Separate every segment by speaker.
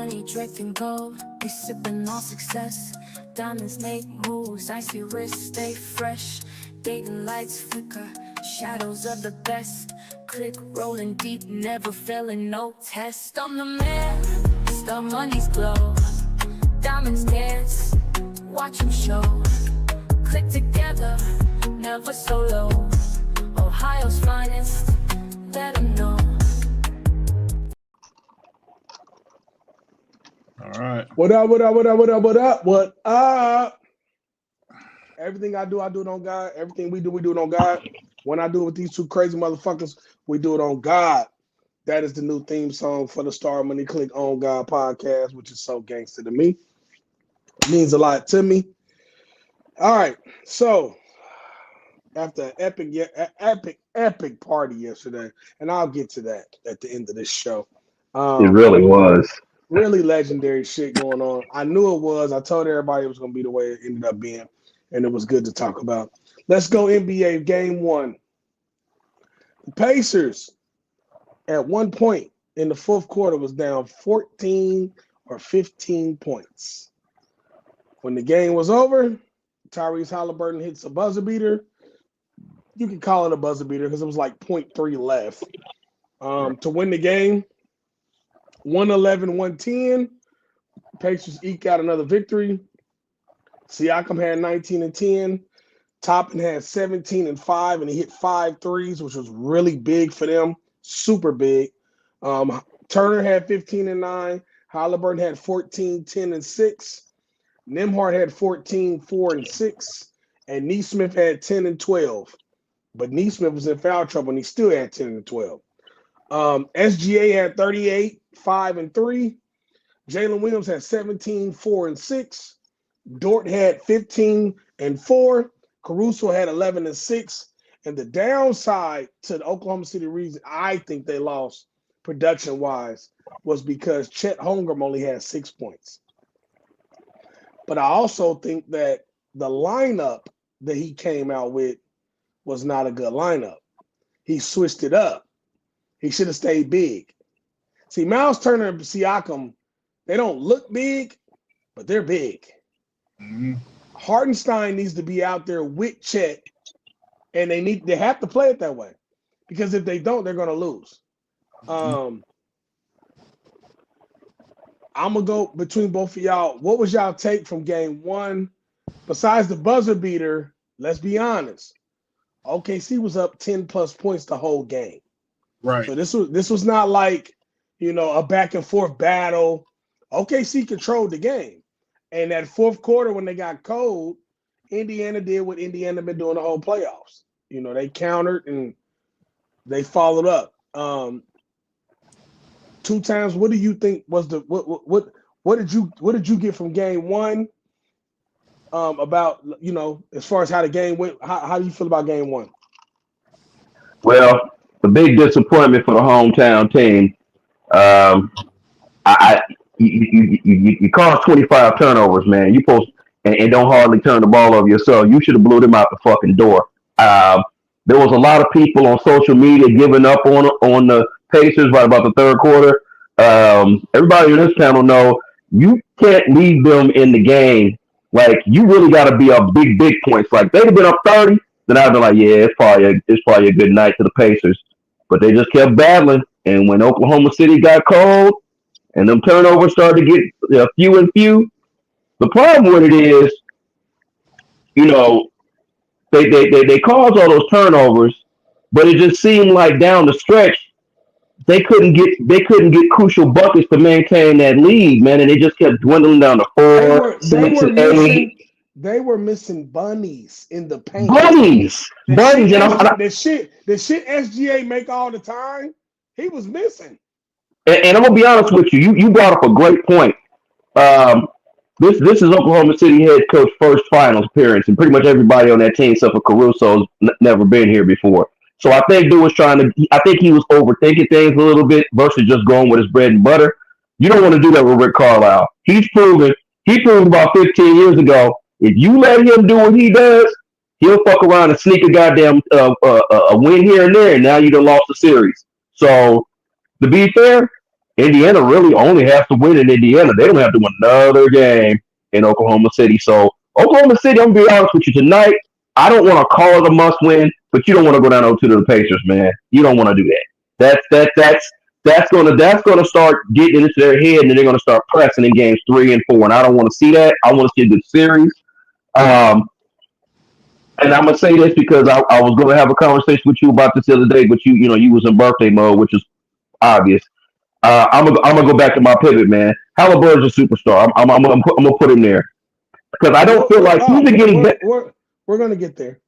Speaker 1: money draped gold. We sipping on success. Diamonds make moves, icy wrists stay fresh. Dating lights flicker, shadows of the best. Click rolling deep, never failing, no test. I'm the man, the money's glow. Diamonds dance, watch them show. Click together, never solo. Ohio's finest, let them know.
Speaker 2: All right.
Speaker 3: What up? Everything I do it on God. Everything we do it on God. When I do it with these two crazy motherfuckers, we do it on God. That is the new theme song for the Star Money Click On God podcast, which is so gangster to me. It means a lot to me. All right. So after an epic party yesterday, and I'll get to that at the end of this show.
Speaker 4: It really was.
Speaker 3: Really legendary shit going on. I knew it was. I told everybody it was going to be the way it ended up being, and it was good to talk about. Let's go NBA Game 1. The Pacers, at one point in the fourth quarter, was down 14 or 15 points. When the game was over, Tyrese Halliburton hits a buzzer beater. You can call it a buzzer beater because it was like 0.3 left to win the game. 111-110. Pacers eke out another victory. Siakam had 19 and 10. Toppin had 17 and 5, and he hit 5 threes, which was really big for them. Super big. Turner had 15 and 9. Halliburton had 14, 10 and 6. Nembhard had 14, 4 and 6. And Nesmith had 10 and 12. But Nesmith was in foul trouble, and he still had 10 and 12. SGA had 38, 5 and 3. Jalen Williams had 17, 4 and 6. Dort had 15 and 4. Caruso had 11 and 6. And the downside to the Oklahoma City reason I think they lost production-wise was because Chet Holmgren only had 6 points. But I also think that the lineup that he came out with was not a good lineup. He switched it up. He should have stayed big. See, Miles Turner and Siakam, they don't look big, but they're big.
Speaker 2: Mm-hmm.
Speaker 3: Hartenstein needs to be out there with Chet, and they have to play it that way. Because if they don't, they're going to lose. I'm going to go between both of y'all. What was y'all take from game 1? Besides the buzzer beater, let's be honest. OKC was up 10-plus points the whole game.
Speaker 2: Right.
Speaker 3: So this was not like, a back and forth battle. OKC controlled the game. And that fourth quarter when they got cold, Indiana did what Indiana been doing the whole playoffs. They countered and they followed up. 2 times. What do you think was the what did you get from game 1? About as far as how the game went, how do you feel about game 1?
Speaker 4: Well, the big disappointment for the hometown team. You caused 25 turnovers, man. You post and don't hardly turn the ball over yourself. You should have blew them out the fucking door. There was a lot of people on social media giving up on the Pacers right about the third quarter. Everybody in this panel know you can't leave them in the game. Like, you really got to be up big points. Like, they'd have been up 30, then I'd be like, yeah, it's probably a good night to the Pacers. But they just kept battling. And when Oklahoma City got cold and them turnovers started to get few and few, the problem with it is, they caused all those turnovers, but it just seemed like down the stretch, they couldn't get crucial buckets to maintain that lead, man, and they just kept dwindling down to 4, 6, and 8.
Speaker 3: They were missing bunnies in the paint.
Speaker 4: Bunnies.
Speaker 3: The shit SGA make all the time, he was missing.
Speaker 4: And I'm gonna be honest with you. You brought up a great point. This is Oklahoma City head coach first finals appearance, and pretty much everybody on that team, except for Caruso's, never been here before. So I think he was overthinking things a little bit versus just going with his bread and butter. You don't want to do that with Rick Carlisle. He proved about 15 years ago, if you let him do what he does, he'll fuck around and sneak a goddamn a win here and there, and now you done lost the series. So to be fair, Indiana really only has to win in Indiana. They don't have to win another game in Oklahoma City. So Oklahoma City, I'm gonna be honest with you tonight. I don't want to call it a must win, but you don't want to go down 0-2 to the Pacers, man. You don't want to do that. That's gonna start getting into their head, and then they're gonna start pressing in games 3 and 4. And I don't want to see that. I want to see a good series. Um, and I'm gonna say this because I was gonna have a conversation with you about this the other day, but you was in birthday mode, which is obvious. I'm gonna go back to my pivot, man. Halliburton's a superstar. I'm gonna put him there because I don't feel like he's getting better.
Speaker 3: We're gonna get there.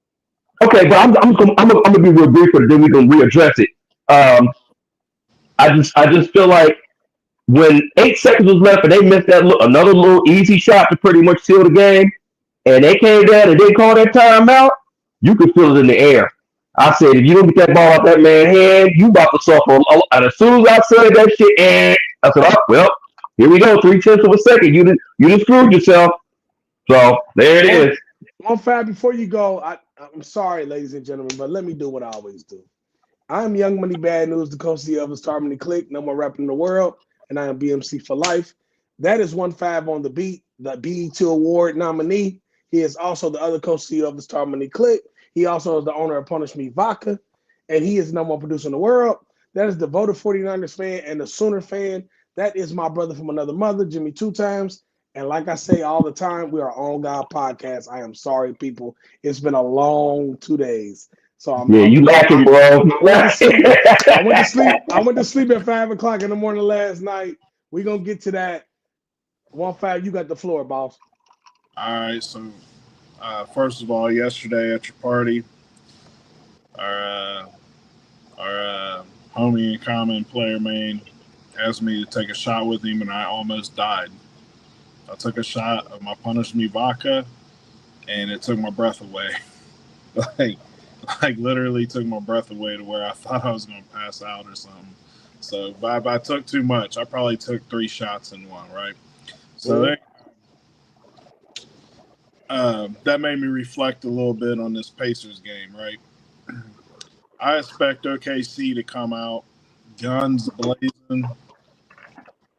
Speaker 4: Okay, but I'm gonna be real brief, and then we can readdress it. Um, I just feel like when 8 seconds was left and they missed another little easy shot to pretty much seal the game, and they came down and they called that timeout, you could feel it in the air. I said, if you don't get that ball out that man's hand, you about to suffer. And as soon as I said that shit, I said, oh, well, here we go, 0.3 of a second. You just screwed yourself. So there it is.
Speaker 3: One fact before you go, I'm sorry, ladies and gentlemen, but let me do what I always do. I am Young Money Bad News, the co-CEO of the Star Money Click, number one rapper in the world, and I am BMC for life. That is 1-5 on the beat, the BET Award nominee. He is also the other co-CEO of the Star Money Click. He also is the owner of Punish Me Vodka, and he is the number one producer in the world. That is the voted 49ers fan and the Sooner fan. That is my brother from another mother, Jimmy Two Times. And like I say all the time, we are On God Podcast. I am sorry, people. It's been a long 2 days. So
Speaker 4: you laughing, bro.
Speaker 3: I went to sleep at 5 o'clock in the morning last night. We're gonna get to that. 1-5, you got the floor, boss.
Speaker 2: All right. So, first of all, yesterday at your party, our homie and common player main asked me to take a shot with him, and I almost died. I took a shot of my Punish Me Vodka, and it took my breath away. like literally took my breath away to where I thought I was going to pass out or something. So, but I took too much. I probably took 3 shots in one, right? So that made me reflect a little bit on this Pacers game, right? I expect OKC to come out guns blazing.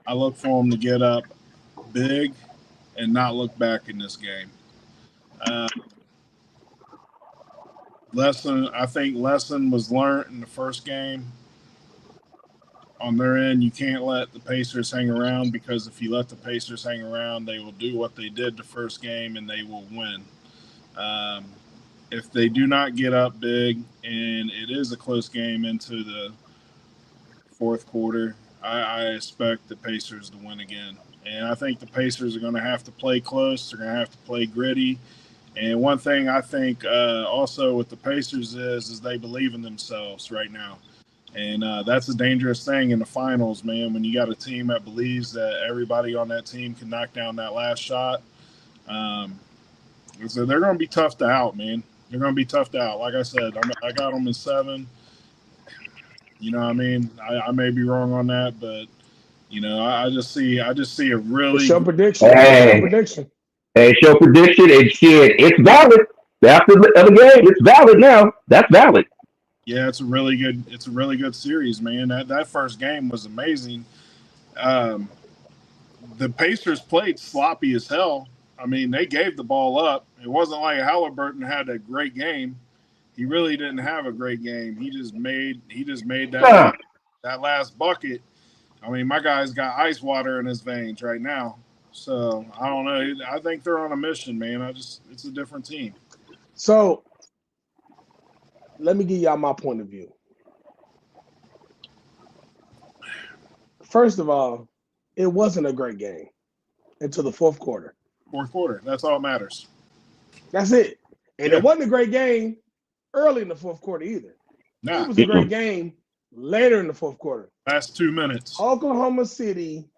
Speaker 2: I look for them to get up big and not look back in this game. I think lesson was learned in the first game. On their end, you can't let the Pacers hang around, because if you let the Pacers hang around, they will do what they did the first game and they will win. If they do not get up big, and it is a close game into the fourth quarter, I expect the Pacers to win again. And I think the Pacers are going to have to play close. They're going to have to play gritty. And one thing I think also with the Pacers is they believe in themselves right now. And that's a dangerous thing in the finals, man, when you got a team that believes that everybody on that team can knock down that last shot. So they're going to be tough to out, man. They're going to be tough to out. Like I said, I got them in 7. You know what I mean? I may be wrong on that, but, I just see a really –
Speaker 3: Show prediction.
Speaker 4: Hey, show prediction, and shit, it's valid. After the other game, it's valid now. That's valid.
Speaker 2: Yeah, it's a really good series, man. That first game was amazing. The Pacers played sloppy as hell. I mean, they gave the ball up. It wasn't like Halliburton had a great game. He really didn't have a great game. He just made that last bucket. I mean, my guy's got ice water in his veins right now. So I don't know. I think they're on a mission, man. It's a different team.
Speaker 3: So let me give y'all my point of view. First of all, it wasn't a great game until the fourth quarter.
Speaker 2: Fourth quarter. That's all that matters.
Speaker 3: That's it. And It wasn't a great game early in the fourth quarter either. It was a great game later in the fourth quarter.
Speaker 2: Last 2 minutes.
Speaker 3: Oklahoma City.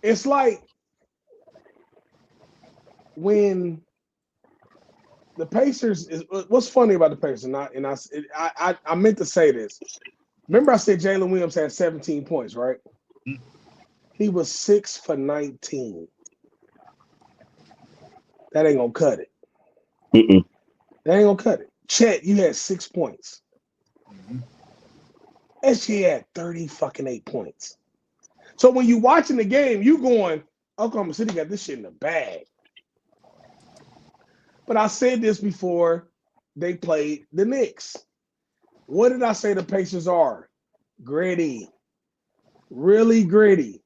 Speaker 3: It's like when the Pacers is what's funny about the Pacers, I meant to say this. Remember, I said Jalen Williams had 17 points, right? Mm-hmm. He was 6 for 19. That ain't gonna cut it. That ain't gonna cut it. Chet, you had 6 points. Mm-hmm. SGA had 30 fucking 8 points. So when you watching the game, you going, Oklahoma City got this shit in the bag. But I said this before they played the Knicks. What did I say the Pacers are? Gritty. Really gritty.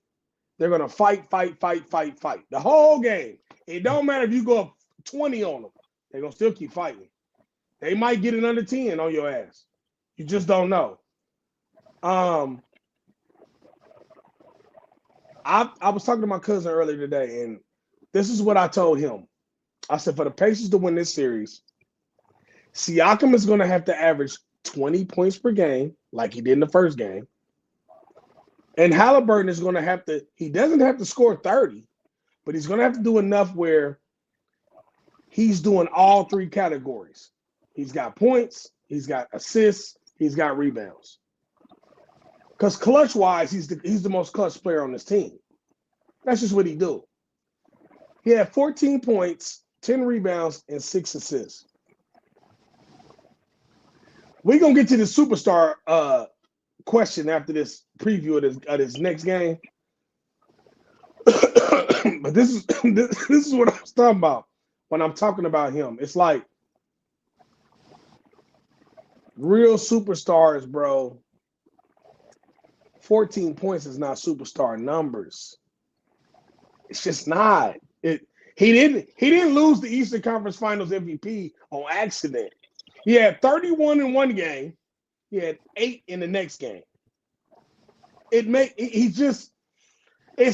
Speaker 3: They're going to fight. The whole game. It don't matter if you go up 20 on them. They're going to still keep fighting. They might get it under 10 on your ass. You just don't know. I was talking to my cousin earlier today, and this is what I told him. I said, for the Pacers to win this series, Siakam is going to have to average 20 points per game, like he did in the first game. And Halliburton is going to have to, he doesn't have to score 30, but he's going to have to do enough where he's doing all three categories. He's got points, he's got assists, he's got rebounds. Because clutch-wise, he's the most clutch player on this team. That's just what he do. He had 14 points, 10 rebounds, and 6 assists. We're going to get to the superstar question after this preview of this next game. But this is what I was talking about when I'm talking about him. It's like real superstars, bro. 14 points is not superstar numbers. It's just not. He didn't lose the Eastern Conference Finals MVP on accident. He had 31 in one game. He had 8 in the next game. It's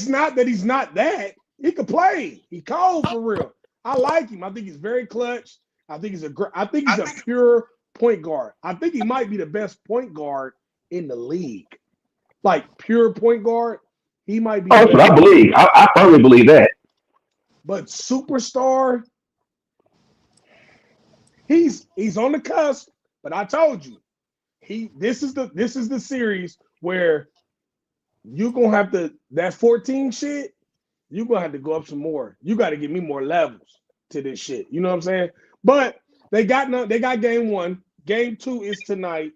Speaker 3: not that he's not that. He could play. He cold for real. I like him. I think he's very clutch. I think he's a pure point guard. I think he might be the best point guard in the league. Like pure point guard, he might be.
Speaker 4: Oh, that's what I believe. I firmly believe that.
Speaker 3: But superstar, he's on the cusp. But I told you, this is the series where you're gonna have to, that 14 shit, you're gonna have to go up some more. You got to give me more levels to this shit. You know what I'm saying? But they got game 1. Game 2 is tonight.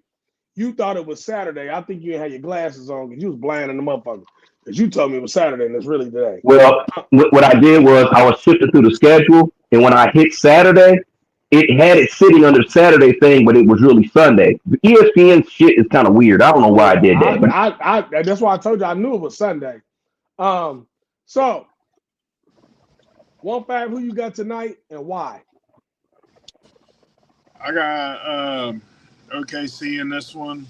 Speaker 3: You thought it was Saturday. I think you didn't have your glasses on because you was blind in the motherfucker. Because you told me it was Saturday and it's really today.
Speaker 4: Well, what I did was I was shifting through the schedule, and when I hit Saturday, it had it sitting under Saturday thing, but it was really Sunday. The ESPN shit is kind of weird. I don't know why I did that.
Speaker 3: I that's why I told you I knew it was Sunday. So 1-5, who you got tonight and why?
Speaker 2: I got OKC in this one.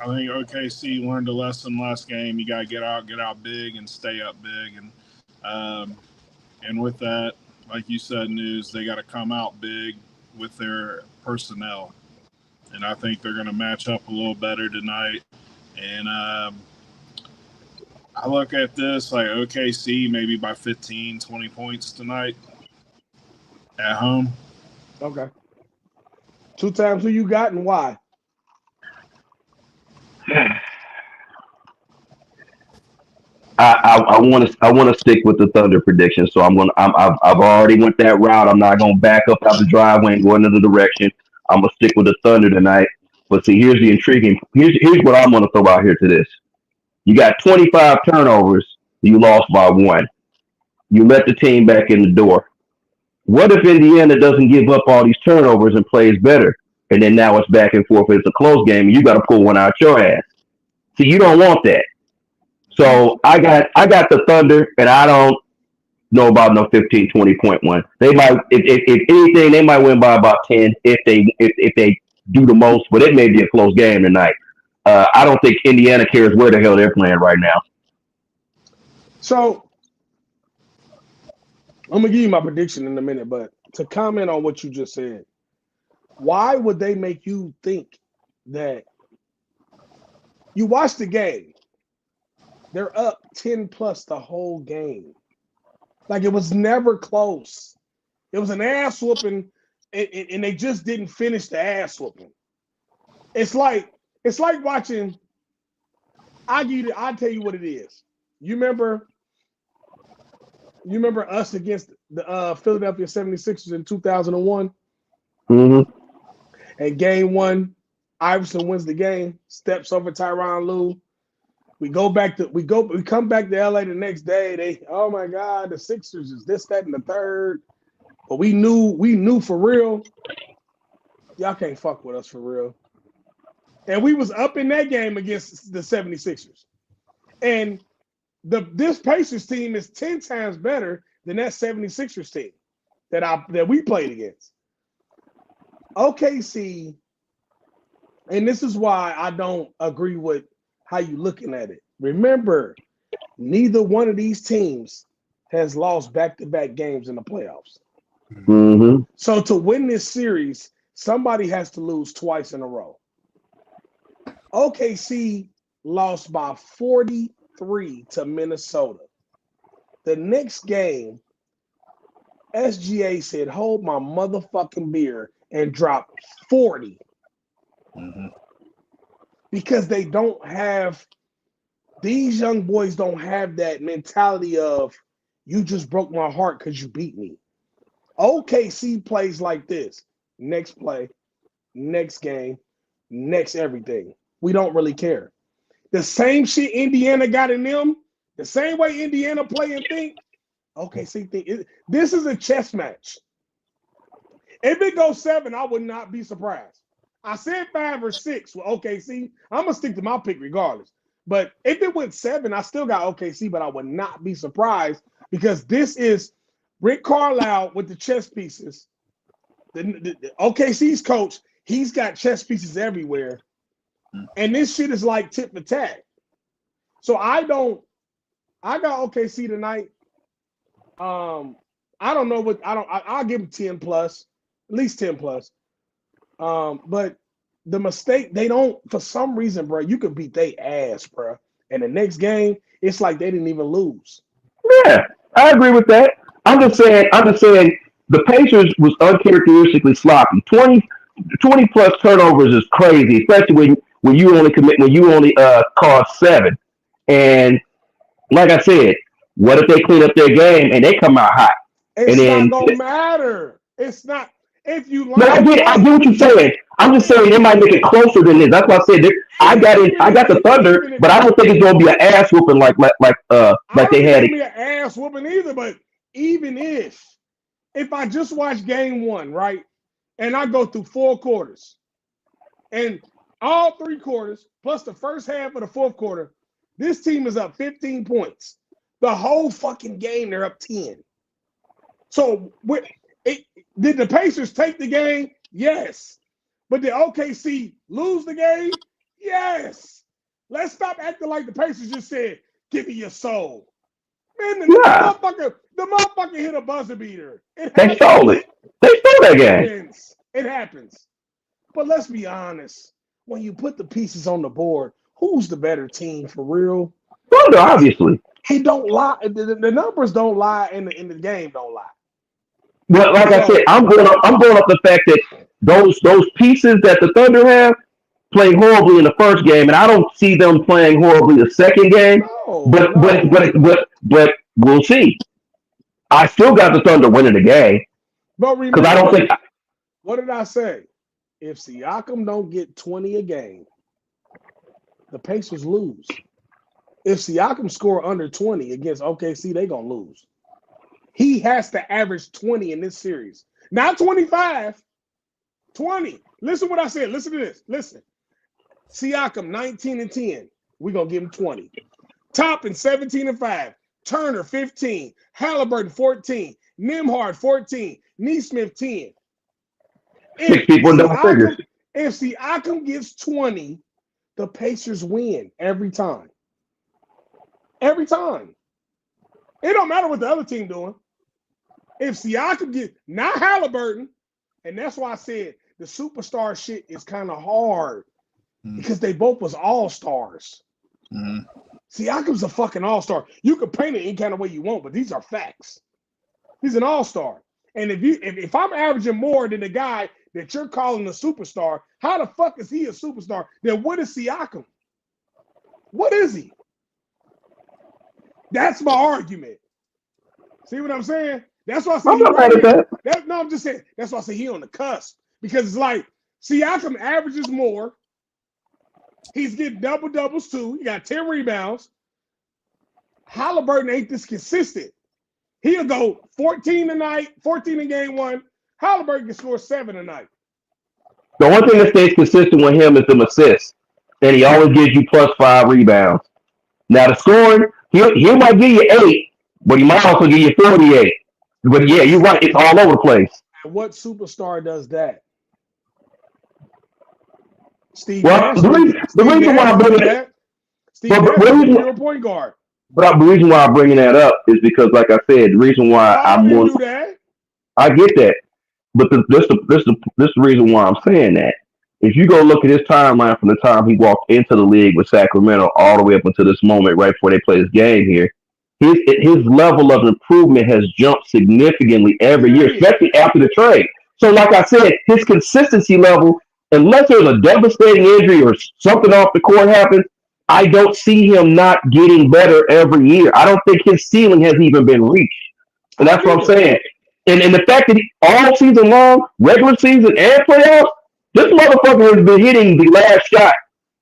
Speaker 2: I think OKC learned a lesson last game. You got to get out big and stay up big. And with that, like you said, News, they got to come out big with their personnel. And I think they're going to match up a little better tonight. And I look at this like OKC maybe by 15, 20 points tonight at home.
Speaker 3: Okay. 2 times who you got and why?
Speaker 4: I want to stick with the Thunder prediction, so I've already went that route. I'm not gonna back up out the driveway and go another direction. I'm gonna stick with the Thunder tonight. But see, here's the intriguing. Here's what I'm gonna throw out here to this. You got 25 turnovers. You lost by 1. You let the team back in the door. What if Indiana doesn't give up all these turnovers and plays better? And then now it's back and forth. It's a close game, and you got to pull one out your ass. So you don't want that. So I got the Thunder, and I don't know about no 15, 20 point one. They might, if anything, they might win by about 10 if they do the most. But it may be a close game tonight. I don't think Indiana cares where the hell they're playing right now.
Speaker 3: So I'm gonna give you my prediction in a minute, but to comment on what you just said, why would they make you think that you watch the game? They're up 10 plus the whole game. Like it was never close. It was an ass whooping, and they just didn't finish the ass whooping. It's like watching. I'll tell you what it is. You remember us against the Philadelphia 76ers in 2001?
Speaker 4: Mm-hmm.
Speaker 3: And game 1, Iverson wins the game, steps over Tyronn Lue. We come back to LA the next day. Oh my God, the Sixers is this, that, and the third. But we knew for real. Y'all can't fuck with us for real. And we was up in that game against the 76ers. And this Pacers team is 10 times better than that 76ers team that we played against. OKC, and this is why I don't agree with how you looking at it. Remember, neither one of these teams has lost back-to-back games in the playoffs.
Speaker 4: Mm-hmm.
Speaker 3: So to win this series, somebody has to lose twice in a row. OKC lost by 43 to Minnesota. The next game, SGA said, hold my motherfucking beer, and dropped 40.
Speaker 2: Mm-hmm.
Speaker 3: Because they don't have, these young boys don't have that mentality of, you just broke my heart because you beat me. OKC plays like this. Next play, next game, next everything. We don't really care. The same shit Indiana got in them, the same way Indiana play and think, OKC think. This is a chess match. If it goes 7, I would not be surprised. I said 5 or 6 with OKC. I'm going to stick to my pick regardless. But if it went 7, I still got OKC, but I would not be surprised because this is Rick Carlisle with the chess pieces. The OKC's coach, he's got chess pieces everywhere. And this shit is like tit for tat. So I got OKC tonight. I don't know I'll give them 10 plus, at least 10 plus. But the mistake, they don't, for some reason, bro, you could beat their ass, bro. And the next game, it's like they didn't even lose.
Speaker 4: Yeah, I agree with that. I'm just saying the Pacers was uncharacteristically sloppy. 20 plus turnovers is crazy, especially when you only cost 7. And like I said, what if they clean up their game and they come out hot?
Speaker 3: It's not gonna matter. It's not. If you
Speaker 4: No, I get what you're saying. I'm just saying they might make it closer than this. That's why I said I got the Thunder, but I don't think it's gonna be an ass whooping like they had it.
Speaker 3: Be an ass whooping either. But even if I just watch game 1, right, and I go through 4 quarters, and all 3 quarters plus the first half of the 4th quarter, this team is up 15 points. The whole fucking game, they're up 10. So did the Pacers take the game? Yes. But did OKC lose the game? Yes. Let's stop acting like the Pacers just said, give me your soul. Man, the motherfucker hit a buzzer beater.
Speaker 4: They stole it. They stole that game.
Speaker 3: It happens. But let's be honest. When you put the pieces on the board, who's the better team for real?
Speaker 4: Thunder, obviously.
Speaker 3: He don't lie. The numbers don't lie, and the game don't lie.
Speaker 4: Well, like I said, I'm going up the fact that those pieces that the Thunder have played horribly in the first game, and I don't see them playing horribly the second game. But we'll see. I still got the Thunder winning the game.
Speaker 3: But remember,
Speaker 4: I don't think.
Speaker 3: What did I say? If Siakam don't get 20 a game, the Pacers lose. If Siakam score under 20 against OKC, they're going to lose. He has to average 20 in this series. Not 25, 20. Listen what I said. Listen to this. Listen. Siakam, 19 and 10. We're going to give him 20. Toppin, 17 and 5. Turner, 15. Halliburton, 14. Nembhard, 14. Neesmith, 10.
Speaker 4: 6 people in double figures.
Speaker 3: If Siakam gets 20, the Pacers win every time. Every time. It don't matter what the other team doing. If Siakam gets, not Halliburton, and that's why I said the superstar shit is kind of hard because they both was all-stars.
Speaker 2: Mm-hmm.
Speaker 3: Siakam's a fucking all-star. You can paint it any kind of way you want, but these are facts. He's an all-star. And if I'm averaging more than the guy that you're calling a superstar, how the fuck is he a superstar? Then what is Siakam? What is he? That's my argument. See what I'm saying? That's why I say I'm just saying. That's why I say he on the cusp because it's like Siakam averages more, He's getting double doubles too. He got 10 rebounds. Halliburton ain't this consistent. He'll go 14 tonight, 14 in game one. Halliburton can score 7 tonight.
Speaker 4: The only thing that stays consistent with him is the assists, and he always gives you +5 rebounds. Now the scoring, he might give you 8, but he might also give you 48. But yeah, you're right. It's all over the place.
Speaker 3: And what superstar does that? Steve
Speaker 4: Well,
Speaker 3: Nash.
Speaker 4: the reason why I'm bringing that,
Speaker 3: Steve
Speaker 4: but
Speaker 3: Nash
Speaker 4: the
Speaker 3: is a
Speaker 4: reason,
Speaker 3: pure point guard.
Speaker 4: but the reason why I'm bringing that up is because, like I said, the reason why
Speaker 3: I
Speaker 4: I'm
Speaker 3: didn't
Speaker 4: one,
Speaker 3: do that.
Speaker 4: I get that, but this the reason why I'm saying that. If you go look at his timeline from the time he walked into the league with Sacramento all the way up until this moment, right before they play this game here, his level of improvement has jumped significantly every year,
Speaker 3: Period.
Speaker 4: especially after the trade. So, like I said, his consistency level, unless there's a devastating injury or something off the court happens, I don't see him not getting better every year. I don't think his ceiling has even been reached. And
Speaker 3: I
Speaker 4: that's
Speaker 3: don't
Speaker 4: what I'm
Speaker 3: either.
Speaker 4: saying. And the fact that all season long, regular season and playoffs, this motherfucker has been hitting the last shot.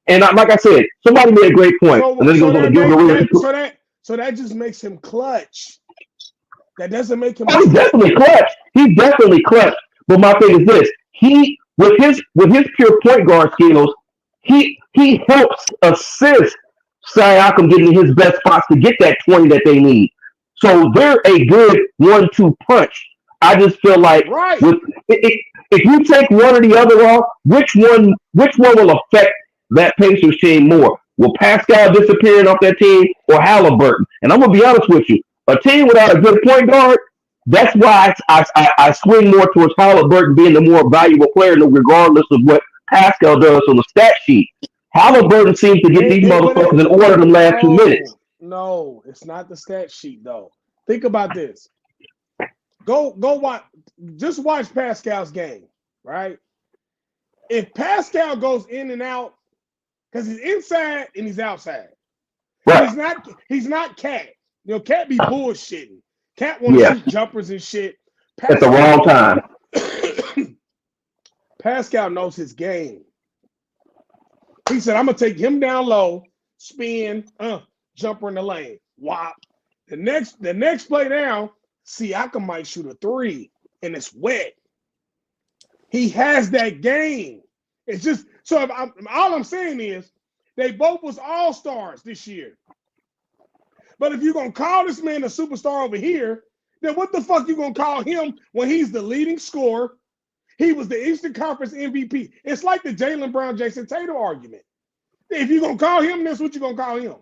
Speaker 4: And like I said, somebody made a great point. And then he goes on to give the real.
Speaker 3: So that just makes him clutch. That doesn't make him.
Speaker 4: Oh, he's definitely clutch. He's definitely clutch. But my thing is this: he with his pure point guard skills, he helps assist Siakam getting his best spots to get that 20 that they need. So they're a good 1-2 punch. I just feel like
Speaker 3: Right.
Speaker 4: if you take one or the other off, which one will affect that Pacers team more? Will Pascal disappearing off that team or Halliburton? And I'm gonna be honest with you, a team without a good point guard, that's why I swing more towards Halliburton being the more valuable player, regardless of what Pascal does on the stat sheet. Halliburton seems to get these motherfuckers in order the last 2 minutes.
Speaker 3: No, it's not the stat sheet though. Think about this. Go watch. Just watch Pascal's game, right? If Pascal goes in and out, because he's inside and he's outside.
Speaker 4: Right.
Speaker 3: He's not Cat. You know, Cat be bullshitting. Cat want to shoot jumpers and shit.
Speaker 4: At the wrong time.
Speaker 3: Pascal knows his game. He said, I'm gonna take him down low, spin, jumper in the lane. Wop. The next play down, Siakam might shoot a 3 and it's wet. He has that game. It's just so all I'm saying is they both was all-stars this year. But if you're gonna call this man a superstar over here, then what the fuck you gonna call him when he's the leading scorer? He was the Eastern Conference MVP. It's like the Jaylen Brown, Jason Tatum argument. If you're gonna call him, that's what you're gonna call him.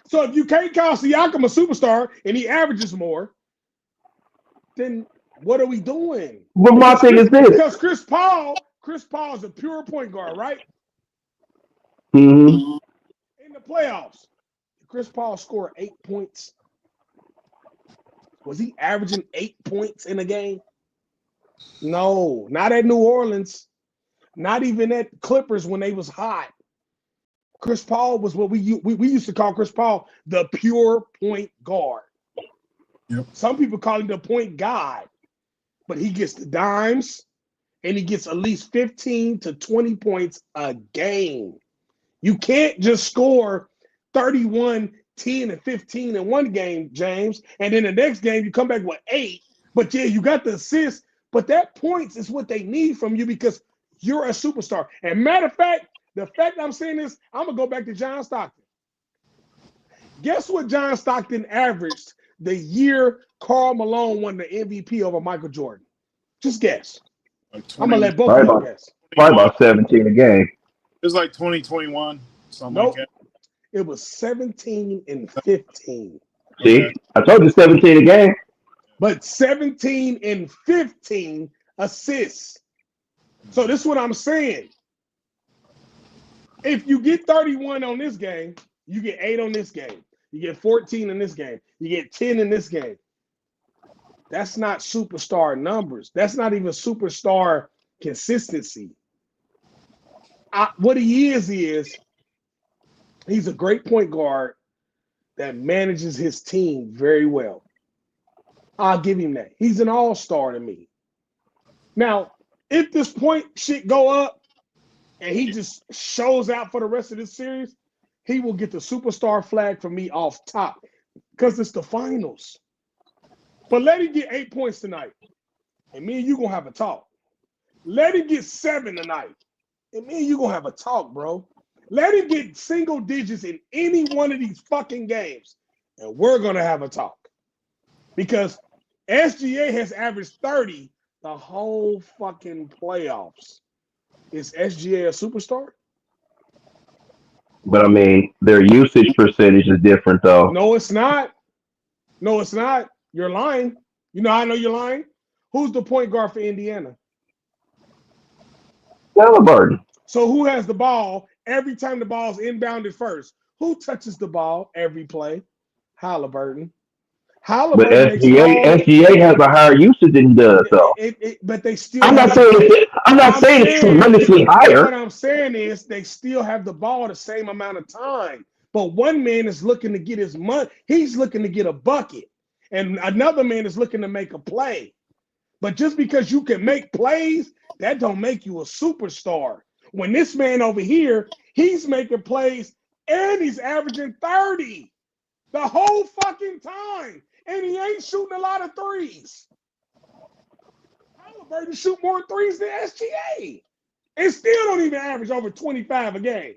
Speaker 3: So if you can't call Siakam a superstar and he averages more, then what are we doing?
Speaker 4: But my thing is this.
Speaker 3: Because Chris Paul is a pure point guard, right?
Speaker 4: Mm-hmm.
Speaker 3: In the playoffs, Chris Paul scored 8 points. Was he averaging 8 points in a game? No, not at New Orleans. Not even at Clippers when they was hot. Chris Paul was what we used to call Chris Paul the pure point guard.
Speaker 2: Yep.
Speaker 3: Some people call him the point guy, but he gets the dimes and he gets at least 15 to 20 points a game. You can't just score 31, 10, and 15 in one game, James, and then the next game you come back with 8. But yeah, you got the assist, but that points is what they need from you because you're a superstar. And matter of fact, the fact I'm saying this, I'm going to go back to John Stockton. Guess what John Stockton averaged the year Karl Malone won the MVP over Michael Jordan? Just guess.
Speaker 2: Like
Speaker 3: I'm going to let both
Speaker 4: Right
Speaker 3: of you
Speaker 4: on.
Speaker 3: guess.
Speaker 4: Probably about 17 a game.
Speaker 2: It was like 2021, something
Speaker 3: Nope.
Speaker 2: like
Speaker 3: It was 17 and 15.
Speaker 4: See,
Speaker 2: Okay.
Speaker 4: I told you 17 a game.
Speaker 3: But 17 and 15 assists. So this is what I'm saying. If you get 31 on this game, you get 8 on this game. You get 14 in this game. You get 10 in this game. That's not superstar numbers. That's not even superstar consistency. What he is he's a great point guard that manages his team very well. I'll give him that. He's an all-star to me. Now, if this point shit go up, and he just shows out for the rest of this series, he will get the superstar flag from me off top because it's the finals. But let him get 8 points tonight, and me and you gonna have a talk. Let him get 7 tonight, and me and you gonna have a talk, bro. Let him get single digits in any one of these fucking games, and we're gonna have a talk. Because SGA has averaged 30 the whole fucking playoffs. Is SGA a superstar?
Speaker 4: But I mean, their usage percentage is different, though.
Speaker 3: No, it's not. No, it's not. You're lying. You know how I know you're lying? Who's the point guard for Indiana?
Speaker 4: Halliburton.
Speaker 3: So who has the ball every time the ball's inbounded first? Who touches the ball every play? Halliburton.
Speaker 4: But
Speaker 3: Halliburton makes
Speaker 4: SGA has a higher usage than he does, though.
Speaker 3: but they still.
Speaker 4: I'm not saying it's tremendously
Speaker 3: What
Speaker 4: higher.
Speaker 3: I'm saying is they still have the ball the same amount of time. But one man is looking to get his money. He's looking to get a bucket. And another man is looking to make a play. But just because you can make plays, that don't make you a superstar. When this man over here, he's making plays and he's averaging 30 the whole fucking time. And he ain't shooting a lot of threes. Halliburton shoot more threes than SGA. And still don't even average over 25 a game.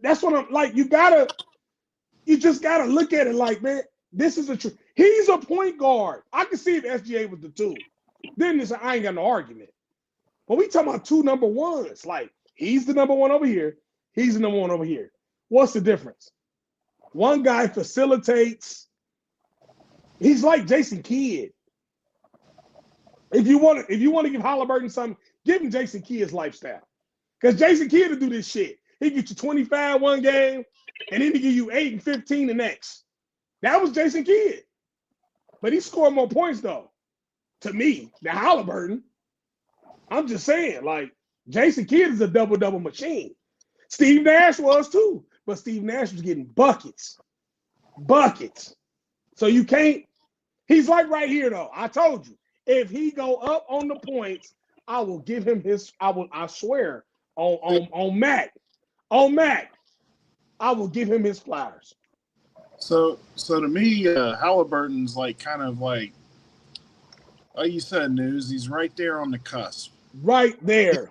Speaker 3: That's what I'm like. You just gotta look at it like, man, this is he's a point guard. I can see if SGA was the 2. Then I ain't got no argument. But we talking about 2 number ones. Like, he's the number 1 over here. He's the number 1 over here. What's the difference? One guy facilitates. He's like Jason Kidd. If you want to give Halliburton something, give him Jason Kidd's lifestyle. Because Jason Kidd will do this shit. He get you 25 one game, and then he give you 8 and 15 the next. That was Jason Kidd. But he scored more points, though, to me, than Halliburton. I'm just saying, like, Jason Kidd is a double-double machine. Steve Nash was, too. But Steve Nash was getting buckets. Buckets. So you can't. He's like right here, though. I told you. If he go up on the points, I will give him his, I swear, on Mac. On Mac, I will give him his flowers.
Speaker 2: So to me, Halliburton's like kind of like you said, News. He's right there on the cusp.
Speaker 3: Right there.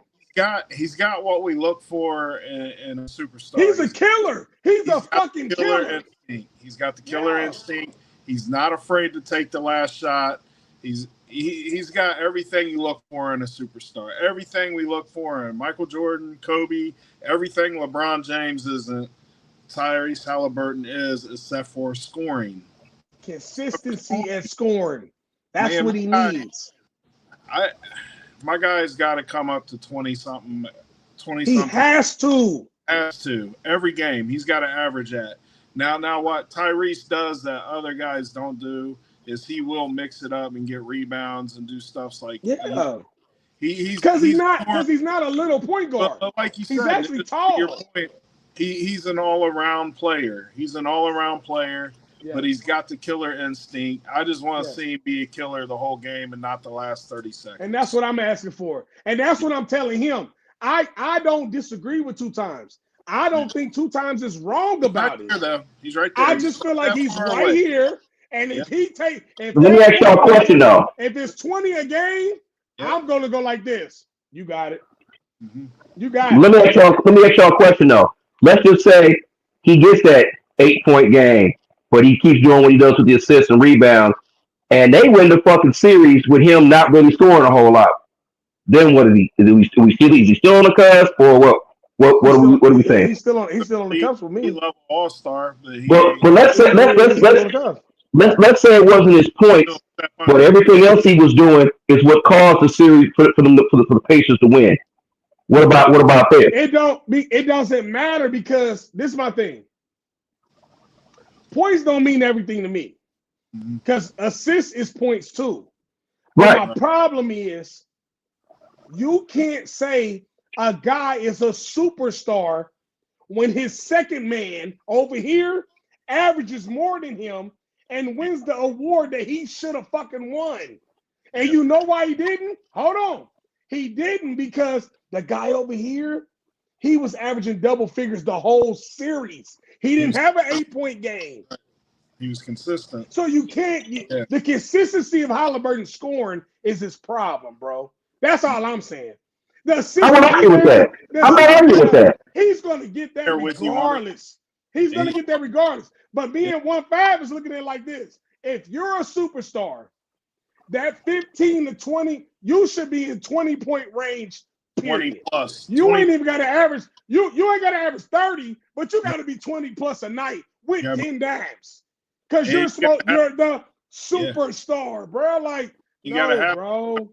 Speaker 2: He's got what we look for in a superstar.
Speaker 3: He's a killer. He's a fucking killer.
Speaker 2: Instinct. He's got the killer instinct. He's not afraid to take the last shot. He's got everything you look for in a superstar. Everything we look for in Michael Jordan, Kobe, everything LeBron James isn't, Tyrese Halliburton is, except for scoring.
Speaker 3: Consistency and scoring. That's what he needs.
Speaker 2: My guy's got to come up to 20-something.
Speaker 3: He has to.
Speaker 2: Has to. Every game, he's got to average at. Now what Tyrese does that other guys don't do is he will mix it up and get rebounds and do stuff like he's
Speaker 3: not a little point guard.
Speaker 2: But like you said,
Speaker 3: he's actually tall.
Speaker 2: Your point, he's an all-around player. He's an all-around player, but he's got the killer instinct. I just want to see him be a killer the whole game and not the last 30 seconds.
Speaker 3: And that's what I'm asking for. And that's what I'm telling him. I don't disagree with 2 times. I don't think 2 times is wrong about it.
Speaker 2: He's right there.
Speaker 3: I just feel like he's right here. And if he take,
Speaker 4: let me ask y'all a question though.
Speaker 3: If it's 20 a game, I'm gonna go like this. You got it.
Speaker 2: Mm-hmm.
Speaker 3: You got it.
Speaker 4: Let me ask y'all a question though. Let's just say he gets that 8-point game, but he keeps doing what he does with the assists and rebounds, and they win the fucking series with him not really scoring a whole lot. Then what is he? Is he still on the cusp or what? What are we saying?
Speaker 3: He's still on the cusp with me.
Speaker 2: He level all-star,
Speaker 4: but let's say it wasn't his points, but everything else he was doing is what caused the series for the Pacers to win. What about that?
Speaker 3: It doesn't matter because this is my thing. Points don't mean everything to me because assists is points too.
Speaker 4: Right.
Speaker 3: My problem is you can't say a guy is a superstar when his second man over here averages more than him and wins the award that he should have fucking won. And you know why he didn't? Hold on. He didn't because the guy over here, he was averaging double figures the whole series. He didn't have an 8-point game.
Speaker 2: He was consistent.
Speaker 3: So you can't.
Speaker 2: Yeah.
Speaker 3: The consistency of Halliburton scoring is his problem, bro. That's all I'm saying.
Speaker 4: I'm not arguing with that. I'm not arguing with that.
Speaker 3: He's going to get that
Speaker 2: There with you,
Speaker 3: regardless. He's going to get that regardless. But me and 1-5 is looking at it like this. If you're a superstar, that 15 to 20, you should be in 20-point range.
Speaker 2: 20 plus.
Speaker 3: You
Speaker 2: 20,
Speaker 3: ain't even got to average. You ain't got to average 30, but you got to be 20 plus a night with 10 dimes. Because you're the superstar, bro. Like,
Speaker 2: you gotta have
Speaker 3: bro.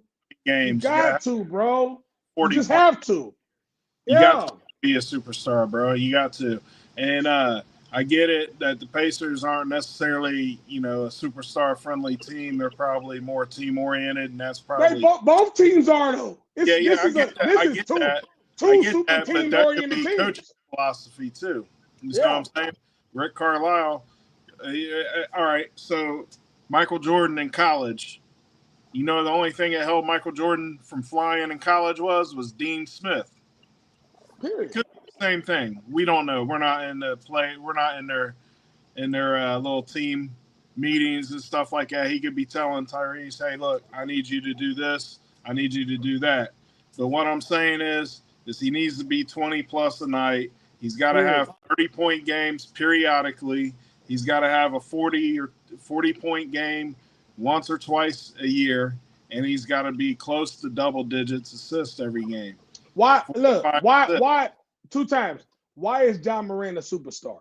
Speaker 2: games.
Speaker 3: You got to, bro. You
Speaker 2: 40
Speaker 3: just have to.
Speaker 2: You got to be a superstar, bro. You got to. And I get it that the Pacers aren't necessarily, a superstar friendly team. They're probably more team oriented, and that's probably
Speaker 3: both teams are though.
Speaker 2: I get that.
Speaker 3: Two super team oriented teams.
Speaker 2: Coaching philosophy too. You know what I'm saying? Rick Carlisle. All right, so Michael Jordan in college. The only thing that held Michael Jordan from flying in college was Dean Smith.
Speaker 3: Period.
Speaker 2: Could be the same thing. We don't know. We're not in the play. We're not in their little team meetings and stuff like that. He could be telling Tyrese, "Hey, look, I need you to do this. I need you to do that." But what I'm saying is he needs to be 20 plus a night. He's got to have 30-point games periodically. He's got to have a 40-point game once or twice a year, and he's got to be close to double digits assists every game.
Speaker 3: Why? Look, why? 2 times. Why is John Moran a superstar?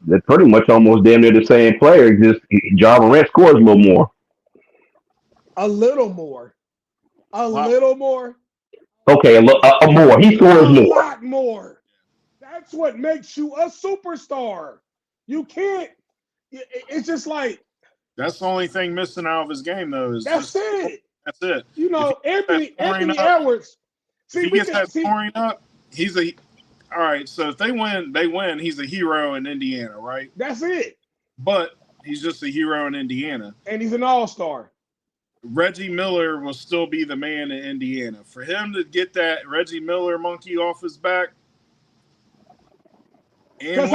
Speaker 4: They're pretty much almost damn near the same player. Just Ja Morant scores a little more.
Speaker 3: A little more. A little more.
Speaker 4: Okay, a more. He scores more.
Speaker 3: A lot more. That's what makes you a superstar. You can't. It's just like
Speaker 2: that's the only thing missing out of his game, though.
Speaker 3: That's it.
Speaker 2: That's it.
Speaker 3: Anthony Edwards.
Speaker 2: If he gets that scoring up, he's a. All right, so if they win. He's a hero in Indiana, right?
Speaker 3: That's it.
Speaker 2: But he's just a hero in Indiana,
Speaker 3: and he's an all-star.
Speaker 2: Reggie Miller will still be the man in Indiana. For him to get that Reggie Miller monkey off his back.
Speaker 3: Because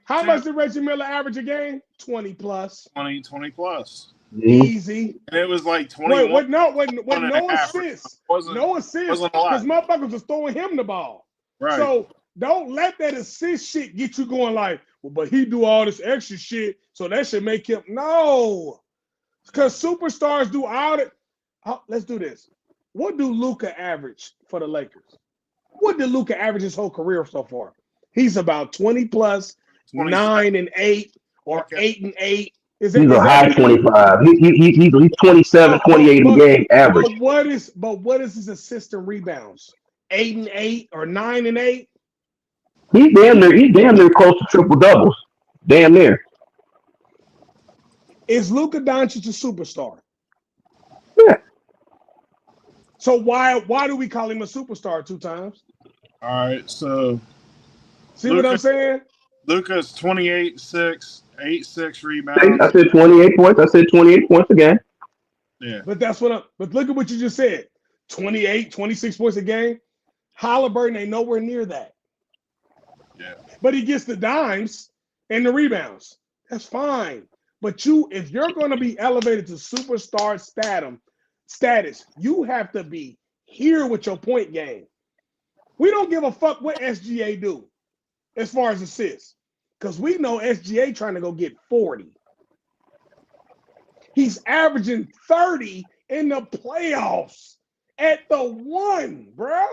Speaker 3: how much did Reggie Miller average a game? 20 plus.
Speaker 2: 20 plus.
Speaker 3: Easy.
Speaker 2: And it was like 21.
Speaker 3: No assists. No assists. Because motherfuckers was throwing him the ball.
Speaker 2: Right.
Speaker 3: So don't let that assist shit get you going like, well, but he do all this extra shit, so that should make him. No. Because superstars do all it. Let's do this. What do Luka average for the Lakers? What did Luka average his whole career so far? He's about 20 plus, 9 and 8, or 8 and 8.
Speaker 4: He's a high 25. He's 27, 28 in the game average.
Speaker 3: But what is his assist and rebounds? 8 and 8 or 9 and 8?
Speaker 4: He's damn near close to triple doubles. Damn near.
Speaker 3: Is Luka Doncic a superstar?
Speaker 4: Yeah.
Speaker 3: So why do we call him a superstar 2 times?
Speaker 2: All right, so
Speaker 3: see what I'm saying?
Speaker 2: Luka's 28-6, 8-6 rebounds.
Speaker 4: I said 28 points. I said 28 points again.
Speaker 2: Yeah.
Speaker 3: But but look at what you just said. 28, 26 points a game. Halliburton ain't nowhere near that.
Speaker 2: Yeah.
Speaker 3: But he gets the dimes and the rebounds. That's fine. But if you're going to be elevated to superstar status, you have to be here with your point game. We don't give a fuck what SGA do as far as assists, because we know SGA trying to go get 40. He's averaging 30 in the playoffs at the 1, bro.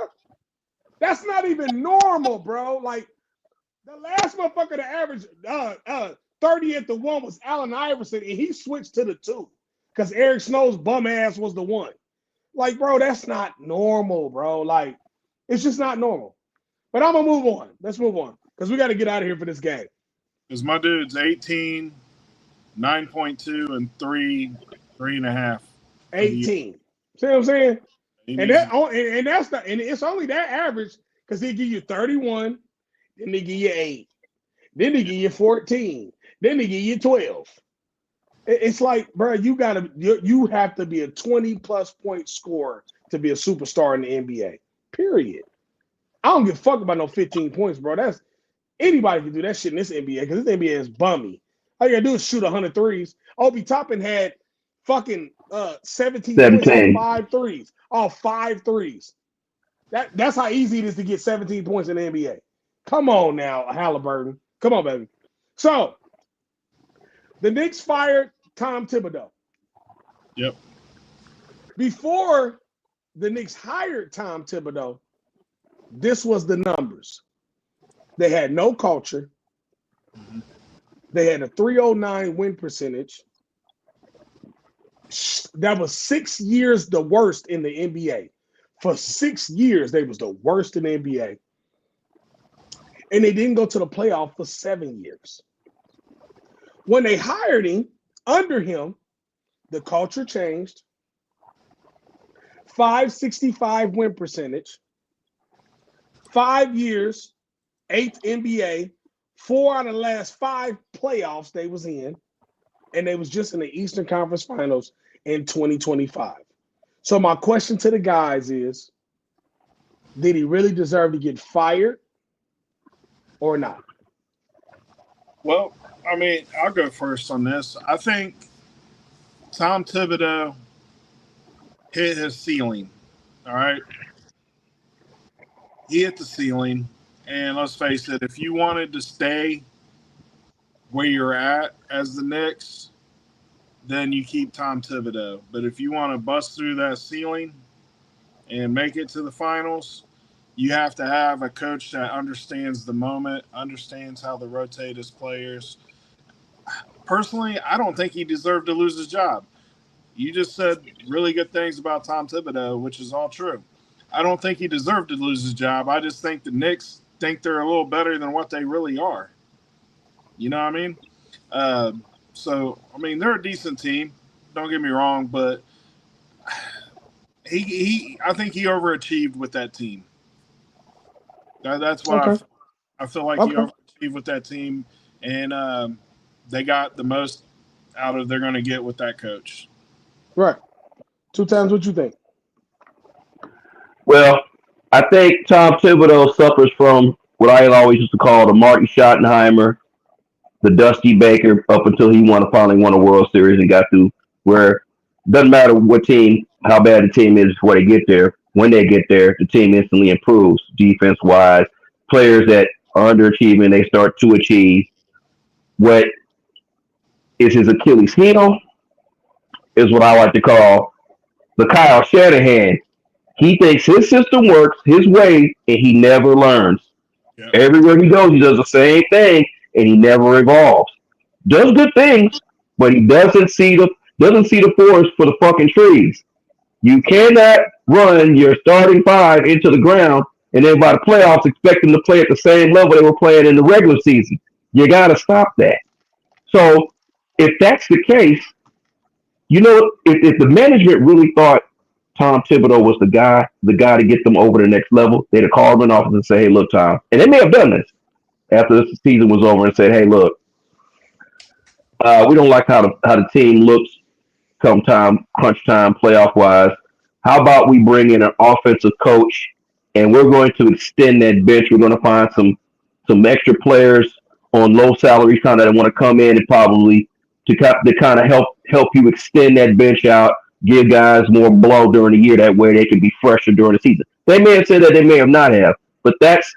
Speaker 3: That's not even normal, bro. Like, the last motherfucker to average 30 at the 1 was Allen Iverson, and he switched to the 2 because Eric Snow's bum ass was the 1. Like, bro, that's not normal, bro. Like, it's just not normal. But I'm going to move on. Let's move on because we got to get out of here for this game.
Speaker 2: Because my dude's 18, 9.2, and 3.5.
Speaker 3: 18. See what I'm saying? And it's only that average because he give you 31, then they give you 8, then they give you 14, then they give you 12. It's like, bro, you have to be a 20+ point scorer to be a superstar in the NBA. Period. I don't give a fuck about no 15 points, bro. That's anybody can do that shit in this NBA because this NBA is bummy. All you gotta do is shoot 100 threes. Obi Toppin had fucking 17 points off
Speaker 4: 17.
Speaker 3: 5 threes. Off 5 threes. That's how easy it is to get 17 points in the NBA. Come on now, Halliburton. Come on, baby. So the Knicks fired Tom Thibodeau.
Speaker 2: Yep.
Speaker 3: Before the Knicks hired Tom Thibodeau, this was the numbers. They had no culture. They had a 309 win percentage. That was 6 years the worst in the NBA. For 6 years, they was the worst in the NBA. And they didn't go to the playoff for 7 years. When they hired him, under him, the culture changed. 565 win percentage. 5 years, 8th NBA, 4 out of the last 5 playoffs they was in, and they was just in the Eastern Conference Finals in 2025. So my question to the guys is, did he really deserve to get fired or not?
Speaker 2: Well, I mean, I'll go first on this. I think Tom Thibodeau hit his ceiling. All right. He hit the ceiling. And let's face it, if you wanted to stay where you're at as the Knicks, then you keep Tom Thibodeau. But if you want to bust through that ceiling and make it to the finals, you have to have a coach that understands the moment, understands how to rotate his players. Personally, I don't think he deserved to lose his job. You just said really good things about Tom Thibodeau, which is all true. I don't think he deserved to lose his job. I just think the Knicks think they're a little better than what they really are. You know what I mean? So, I mean, they're a decent team. Don't get me wrong, but I think he overachieved with that team. That's what
Speaker 3: Okay.
Speaker 2: I feel like he overachieved with that team, and they got the most out of they're going to get with that coach.
Speaker 3: Right. 2 times what you think?
Speaker 4: Well, I think Tom Thibodeau suffers from what I always used to call the Marty Schottenheimer, the Dusty Baker, up until he finally won a World Series and got through. Where it doesn't matter what team, how bad the team is before they get there. When they get there, the team instantly improves defense wise. Players that are underachieving, they start to achieve. What is his Achilles heel is what I like to call the Kyle Shanahan. He thinks his system works his way, and he never learns.
Speaker 2: Yeah.
Speaker 4: Everywhere he goes, he does the same thing, and he never evolves. Does good things, but he doesn't see the forest for the fucking trees. You cannot run your starting 5 into the ground and then by the playoffs expect them to play at the same level they were playing in the regular season. You got to stop that. So if that's the case, if the management really thought Tom Thibodeau was the guy to get them over the next level, they'd have called him in office and say, hey, look, Tom. And they may have done this after the season was over and said, hey, look, we don't like how the team looks come time, crunch time, playoff wise. How about we bring in an offensive coach and we're going to extend that bench. We're going to find some extra players on low salaries kind of that want to come in and probably to kind of help you extend that bench out, give guys more blow during the year. That way they can be fresher during the season. They may have said that, they may have not have, but that's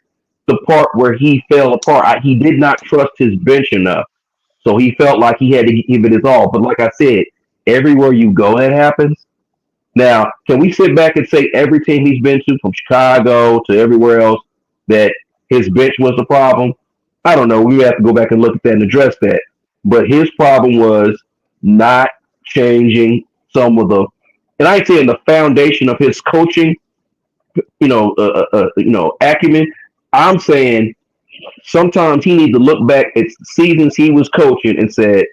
Speaker 4: the part where he fell apart. He did not trust his bench enough. So he felt like he had to give it his all. But like I said, everywhere you go, that happens. Now, can we sit back and say every team he's been to, from Chicago to everywhere else, that his bench was the problem? I don't know. We have to go back and look at that and address that. But his problem was not changing some of the, and I ain't saying the foundation of his coaching, acumen. I'm saying sometimes he needs to look back at seasons he was coaching and said,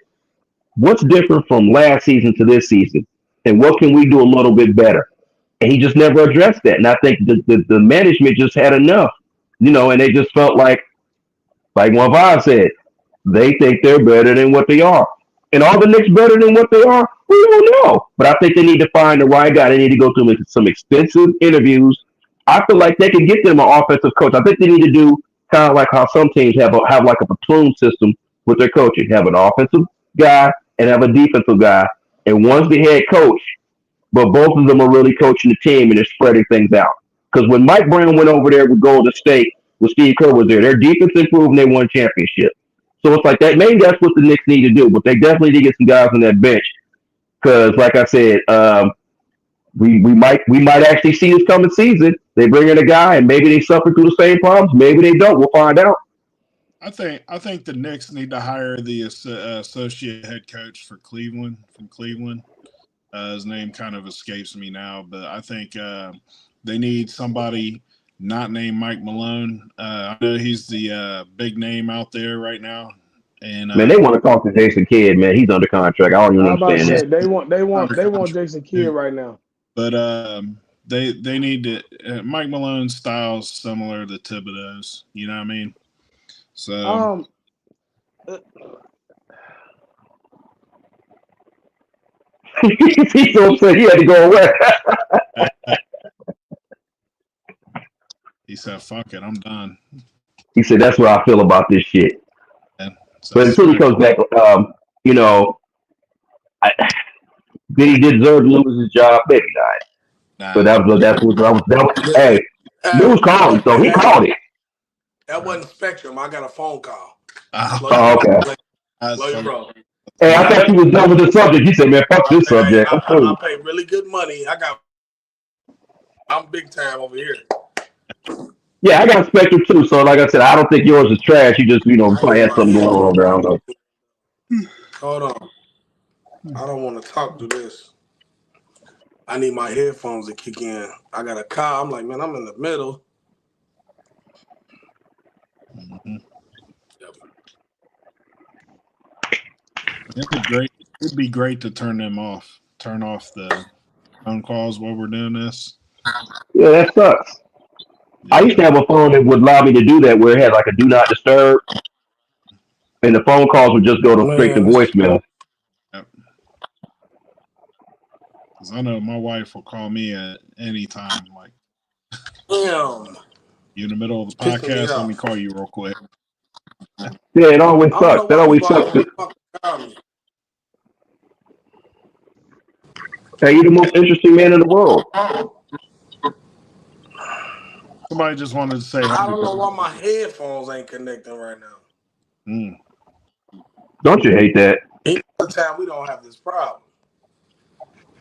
Speaker 4: what's different from last season to this season? And what can we do a little bit better? And he just never addressed that. And I think the management just had enough, and they just felt like one of ours said, they think they're better than what they are. And all the Knicks better than what they are? We don't know. But I think they need to find the right guy. They need to go through some extensive interviews. I feel like they can get them an offensive coach. I think they need to do kind of like how some teams have like a platoon system with their coaching. Have an offensive guy and have a defensive guy. And one's the head coach, but both of them are really coaching the team and they're spreading things out. Because when Mike Brown went over there with Golden State, when Steve Kerr was there, their defense improved and they won championship. So it's like that. Maybe that's what the Knicks need to do, but they definitely need to get some guys on that bench. Because, like I said, we might actually see this coming season. They bring in a guy, and maybe they suffer through the same problems. Maybe they don't. We'll find out.
Speaker 2: I think the Knicks need to hire the associate head coach for Cleveland from Cleveland. His name kind of escapes me now, but I think they need somebody not named Mike Malone. I know he's the big name out there right now. And
Speaker 4: Man, they want to talk to Jason Kidd. Man, he's under contract. I don't even
Speaker 3: I'm about to
Speaker 4: understand
Speaker 3: say
Speaker 4: that.
Speaker 3: they want Jason Kidd right now.
Speaker 2: But they need to. Mike Malone's style's similar to Thibodeau's. You know what I mean? So
Speaker 4: He's so upset he had to go away.
Speaker 2: he said, "Fuck it, I'm done."
Speaker 4: He said, "That's what I feel about this shit."
Speaker 2: And so
Speaker 4: But until he comes back, you know, did he deserve to lose his job? Maybe not. But that's what I was. Hey, news called him, so he called it.
Speaker 5: That wasn't Spectrum. I got a phone call.
Speaker 4: Oh, okay.
Speaker 5: Love you, bro.
Speaker 4: Hey, I thought you was done with the subject. He said, "Man, fuck this subject."
Speaker 5: I pay really good money. I'm big time over here.
Speaker 4: Yeah, I got Spectrum too. So, like I said, I don't think yours is trash. You just, probably had something going on there. I don't know.
Speaker 5: Hold on. I don't want to talk to this. I need my headphones to kick in. I got a call. I'm like, man, I'm in the middle.
Speaker 2: Mm-hmm. It'd be great to turn off the phone calls while we're doing this.
Speaker 4: Yeah, that sucks.
Speaker 2: Yeah.
Speaker 4: I used to have a phone that would allow me to do that, where it had like a do not disturb, and the phone calls would just go to straight to voicemail.
Speaker 2: Yep. Because I know my wife will call me at any time. Like,
Speaker 5: Damn.
Speaker 2: you in the middle of the podcast? Let me call you real quick.
Speaker 4: Yeah, it always sucks. That always sucks. Hey, you're the most interesting man in the world.
Speaker 2: Somebody just wanted to say.
Speaker 5: I don't know why my headphones ain't connecting right now.
Speaker 4: Don't you hate that?
Speaker 5: Any other time we don't have this problem.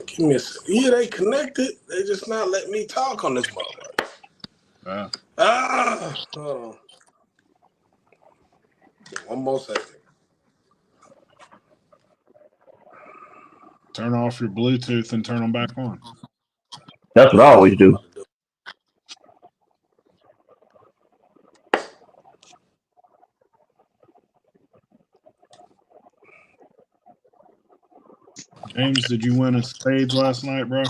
Speaker 5: Give me a second. Yeah, they connected. They just not letting me talk on this motherfucker. Hold on. One more second.
Speaker 2: Turn off your Bluetooth and turn them back on.
Speaker 4: That's what I always do.
Speaker 2: James, did you win a spades last night, bro?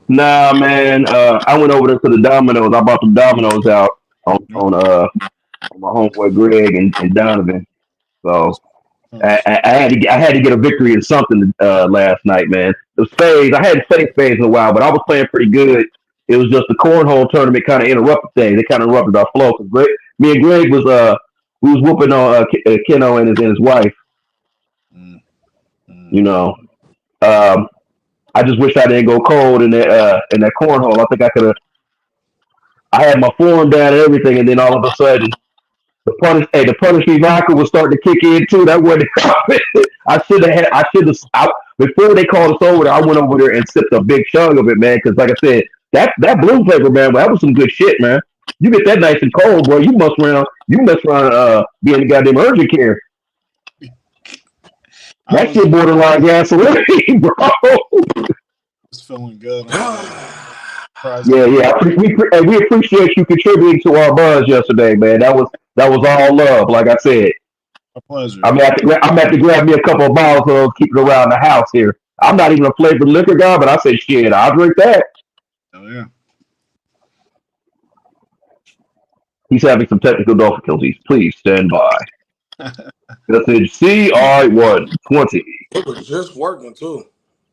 Speaker 4: Nah, man. I went over there to the Domino's. I bought the Domino's out on my homeboy Greg and Donovan. So I had to get a victory in something last night, man. It was spades. I hadn't played spades in a while, but I was playing pretty good. It was just the cornhole tournament kind of interrupted things. It kind of interrupted our flow. Cause me and Greg was we was whooping on Keno and his wife. I just wish I didn't go cold in that cornhole. I think I could have. I had my form down and everything, and then all of a sudden, the punish me vodka was starting to kick in too. That wasn't. I should have. Before they called us over there, I went over there and sipped a big chunk of it, man. Because like I said, that blue paper, man, that was some good shit, man. You get that nice and cold, bro. You mess around being the goddamn urgent care. That shit borderline gasoline, bro.
Speaker 2: It's feeling good.
Speaker 4: Yeah. We appreciate you contributing to our buzz yesterday, man. That was all love. Like I said,
Speaker 2: a pleasure.
Speaker 4: I'm gonna have to grab me a couple of bottles of those, keep it around the house here. I'm not even a flavored liquor guy, but I say shit, I'll drink that.
Speaker 2: Oh yeah.
Speaker 4: He's having some technical difficulties. Please stand by. I said, see, all right, what, 20.
Speaker 5: It was just working too,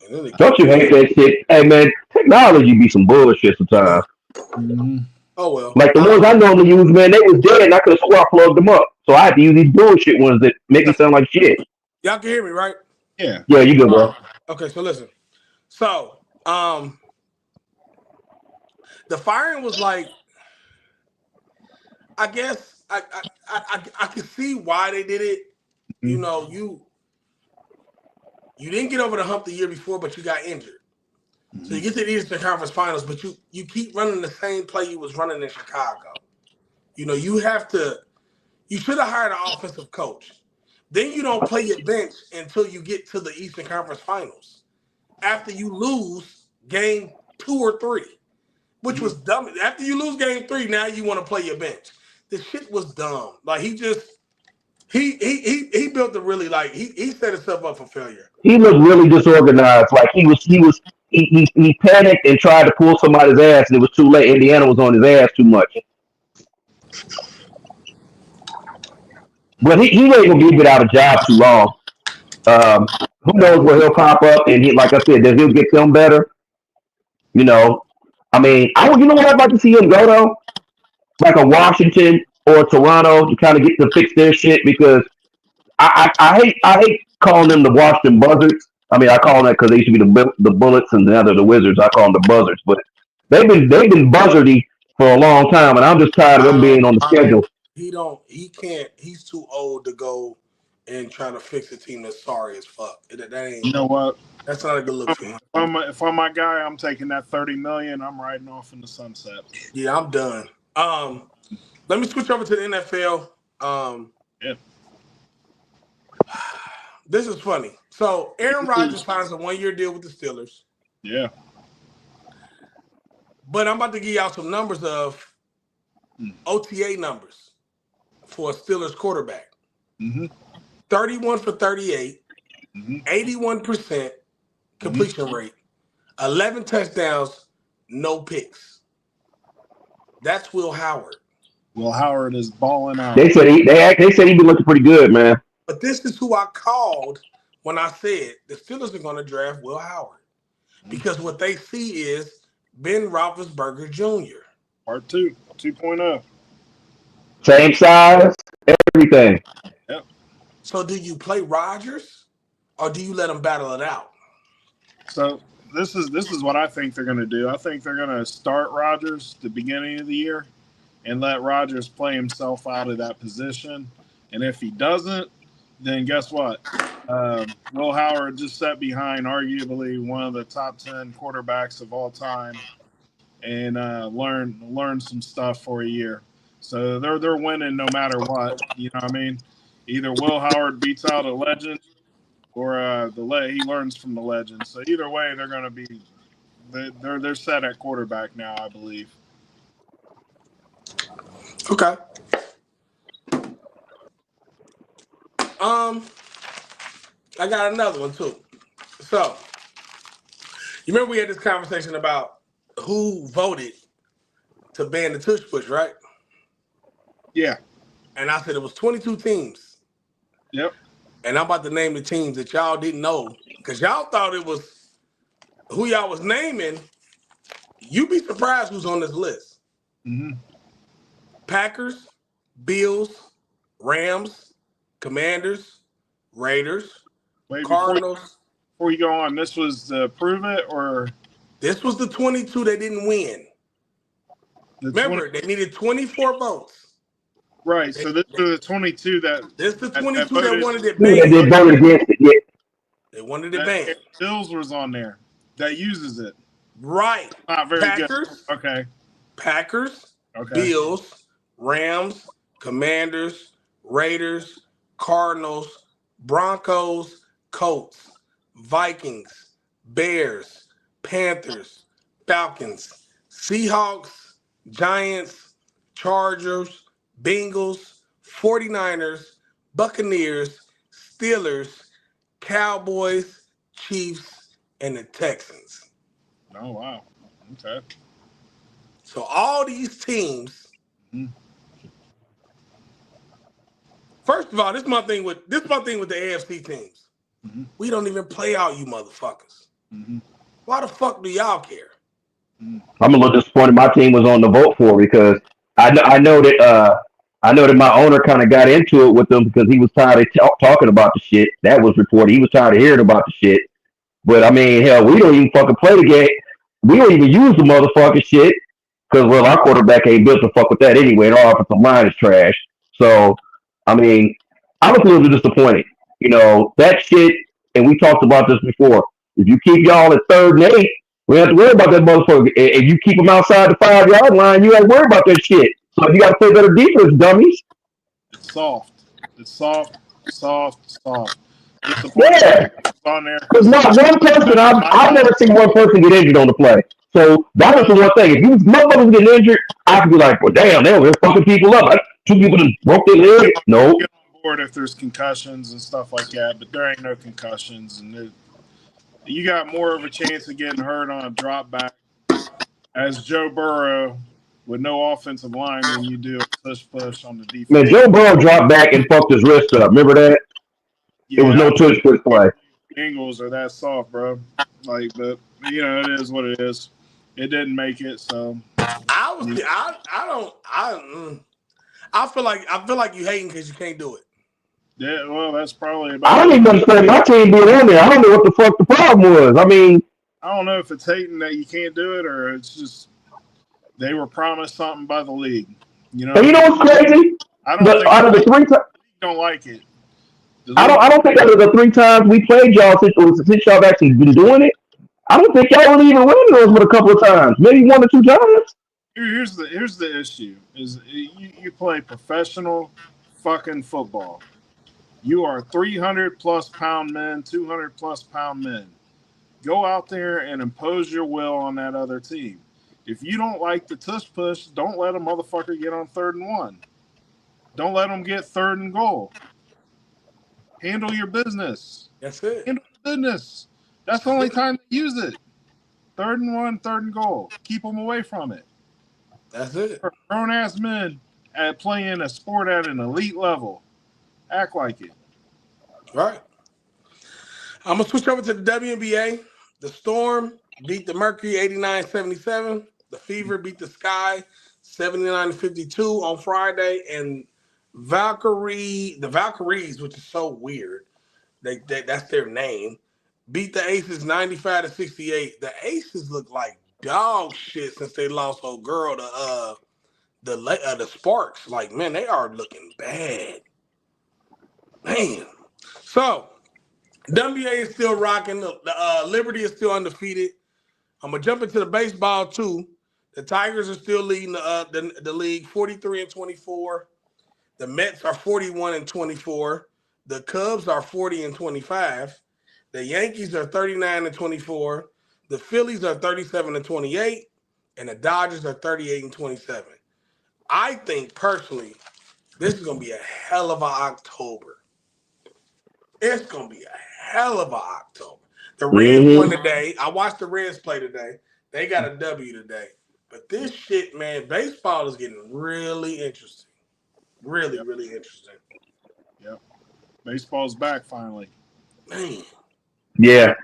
Speaker 5: and then it
Speaker 4: Don't
Speaker 5: kicked
Speaker 4: you
Speaker 5: in.
Speaker 4: hate that shit? Hey, man, technology be some bullshit sometimes.
Speaker 2: Mm-hmm.
Speaker 5: Oh well.
Speaker 4: Like the ones I normally use, man, they was dead and I could have swore I plugged them up. So I had to use these bullshit ones that make me sound like shit.
Speaker 5: Y'all can hear me, right?
Speaker 2: Yeah.
Speaker 4: Yeah, you good, bro.
Speaker 5: Okay, so listen. So, the firing was like, I guess I could see why they did it. You know, you didn't get over the hump the year before, but you got injured. So you get to the Eastern Conference Finals, but you keep running the same play you was running in Chicago. You know, you should have hired an offensive coach. Then you don't play your bench until you get to the Eastern Conference Finals. After you lose game 2 or 3, which was dumb. After you lose game 3, now you want to play your bench. The shit was dumb. Like he built a really he set himself up for failure.
Speaker 4: He looked really disorganized. Like he panicked and tried to pull somebody's ass and it was too late. Indiana was on his ass too much. But he ain't gonna be without a job too long. Who knows where he'll pop up and like I said, that he'll get them better. You know, I mean, you know what I'd like to see him go though, like a Washington or Toronto to kind of get to fix their shit because I hate calling them the Washington Buzzards. I mean, I call them that because they used to be the Bullets and now they're the Wizards. I call them the Buzzards, but they've been buzzardy for a long time, and I'm just tired of them being on the schedule.
Speaker 5: He can't. He's too old to go and try to fix a team that's sorry as fuck.
Speaker 2: You know what?
Speaker 5: That's not a good look for him.
Speaker 2: If I'm my guy, I'm taking that $30 million. I'm riding off in the sunset.
Speaker 5: Yeah, I'm done. Let me switch over to the NFL.
Speaker 2: Yeah.
Speaker 5: This is funny. So Aaron Rodgers signs a 1-year deal with the Steelers.
Speaker 2: Yeah.
Speaker 5: But I'm about to give y'all some numbers of OTA numbers for a Steelers quarterback. 31 for 38, 81% completion rate, 11 touchdowns, no picks. That's Will Howard.
Speaker 2: Will Howard is balling out.
Speaker 4: They said he'd been looking pretty good, man.
Speaker 5: But this is who I called when I said the Steelers are going to draft Will Howard because what they see is Ben Roethlisberger Jr.
Speaker 2: Part 2, 2.0.
Speaker 4: Same size, everything.
Speaker 2: Yep.
Speaker 5: So do you play Rodgers or do you let him battle it out?
Speaker 2: So this is what I think they're going to do. I think they're going to start Rodgers the beginning of the year and let Rodgers play himself out of that position. And if he doesn't, then guess what? Will Howard just sat behind arguably one of the top 10 quarterbacks of all time and learn some stuff for a year. So they're winning no matter what. You know what I mean? Either Will Howard beats out a legend or he learns from the legend. So either way, they're going to be they're set at quarterback now, I believe.
Speaker 5: Okay. I got another one too. So, you remember we had this conversation about who voted to ban the tush push, right?
Speaker 2: Yeah.
Speaker 5: And I said it was 22 teams.
Speaker 2: Yep.
Speaker 5: And I'm about to name the teams that y'all didn't know because y'all thought it was who y'all was naming. You'd be surprised who's on this list. Packers, Bills, Rams, Commanders, Raiders, Cardinals.
Speaker 2: Before you go on, this was the prove it or
Speaker 5: this was the 22 that didn't win. Remember, they needed 24 votes.
Speaker 2: Right. So this is the 22 that
Speaker 5: this the 22 that wanted it
Speaker 4: They
Speaker 5: banned.
Speaker 4: voted against it. Yeah.
Speaker 5: They wanted it banned.
Speaker 2: Bills was on there that uses it.
Speaker 5: Right.
Speaker 2: Not very
Speaker 5: Packers,
Speaker 2: good. Okay.
Speaker 5: Packers,
Speaker 2: Okay.
Speaker 5: Bills, Rams, Commanders, Raiders, Cardinals, Broncos, Colts, Vikings, Bears, Panthers, Falcons, Seahawks, Giants, Chargers, Bengals, 49ers, Buccaneers, Steelers, Cowboys, Chiefs, and the Texans.
Speaker 2: Oh, wow. Okay.
Speaker 5: So all these teams First of all, this is my thing with the AFC teams.
Speaker 2: Mhm.
Speaker 5: We don't even play out you motherfuckers.
Speaker 2: Mhm.
Speaker 5: Why the fuck do y'all care?
Speaker 4: I'm a little disappointed my team was on the vote for because I know that my owner kind of got into it with them because he was tired of talking about the shit that was reported. He was tired of hearing about the shit. But I mean, hell, we don't even fucking play the game. We don't even use the motherfucking shit because well, our quarterback ain't built to fuck with that anyway, and our offensive line is trash. So I mean, I was a little bit disappointed. You know that shit, and we talked about this before. If you keep y'all at 3rd and 8, we don't have to worry about that motherfucker. If you keep them outside the 5-yard line, you ain't worry about that shit. So you got to play better defense, dummies.
Speaker 2: It's soft. It's soft. Disappointing
Speaker 4: Yeah,
Speaker 2: on there.
Speaker 4: because not one person, I've never seen one person get injured on the play. So that was the one thing. If you motherfuckers getting injured, I could be like, well, damn, they were fucking people up. Like, 2 people just broke their leg. No.
Speaker 2: Get on board if there's concussions and stuff like that, but there ain't no concussions, and you got more of a chance of getting hurt on a drop back as Joe Burrow with no offensive line than you do a push on the defense.
Speaker 4: Man, Joe Burrow dropped back and fucked his wrist up. Remember that?
Speaker 2: Yeah,
Speaker 4: It was no touch push play.
Speaker 2: Bengals are that soft, bro. Like, but you know, it is what it is. It didn't make it, so
Speaker 5: I feel like you hating because you can't do it.
Speaker 2: yeah. Well, that's probably about.
Speaker 4: I don't even understand my team being on there. I don't know what the fuck the problem was. I mean,
Speaker 2: I don't know if it's hating that you can't do it or it's just they were promised something by the league. You know.
Speaker 4: and you know what's crazy?
Speaker 2: I don't think
Speaker 4: Out of the 3 times.
Speaker 2: don't like it.
Speaker 4: I don't think out of the 3 times we played y'all since y'all have actually been doing it, I don't think y'all really even ran those with a couple of times, maybe 1 or 2 times.
Speaker 2: Here's the issue: is you play professional fucking football. You are 300+ pound men, 200+ pound men. Go out there and impose your will on that other team. If you don't like the tush push, don't let a motherfucker get on 3rd and 1. Don't let them get 3rd and goal. Handle your business.
Speaker 5: That's it.
Speaker 2: Handle your business. That's the only time they use it. 3rd and 1, 3rd and goal. Keep them away from it.
Speaker 5: That's it.
Speaker 2: Grown ass men at playing a sport at an elite level. Act like it.
Speaker 5: Right. I'm gonna switch over to the WNBA. The Storm beat the Mercury 89-77. The Fever beat the Sky 79-52 on Friday, and the Valkyries, which is so weird, that's their name, beat the Aces 95-68. The Aces look like dog shit since they lost old girl to the Sparks. Like, man, they are looking bad. Man. So WNBA is still rocking. The Liberty is still undefeated. I'm gonna jump into the baseball too. The Tigers are still leading the league, 43-24. The Mets are 41-24. The Cubs are 40-25. The Yankees are 39-24. The Phillies are 37-28, and the Dodgers are 38-27. I think personally, this is gonna be a hell of an October. It's gonna be a hell of an October. The Reds won today. I watched the Reds play today. They got a W today. But this shit, man, baseball is getting really interesting. Really, really interesting.
Speaker 2: Yep. Baseball's back finally.
Speaker 5: Man.
Speaker 4: Yeah.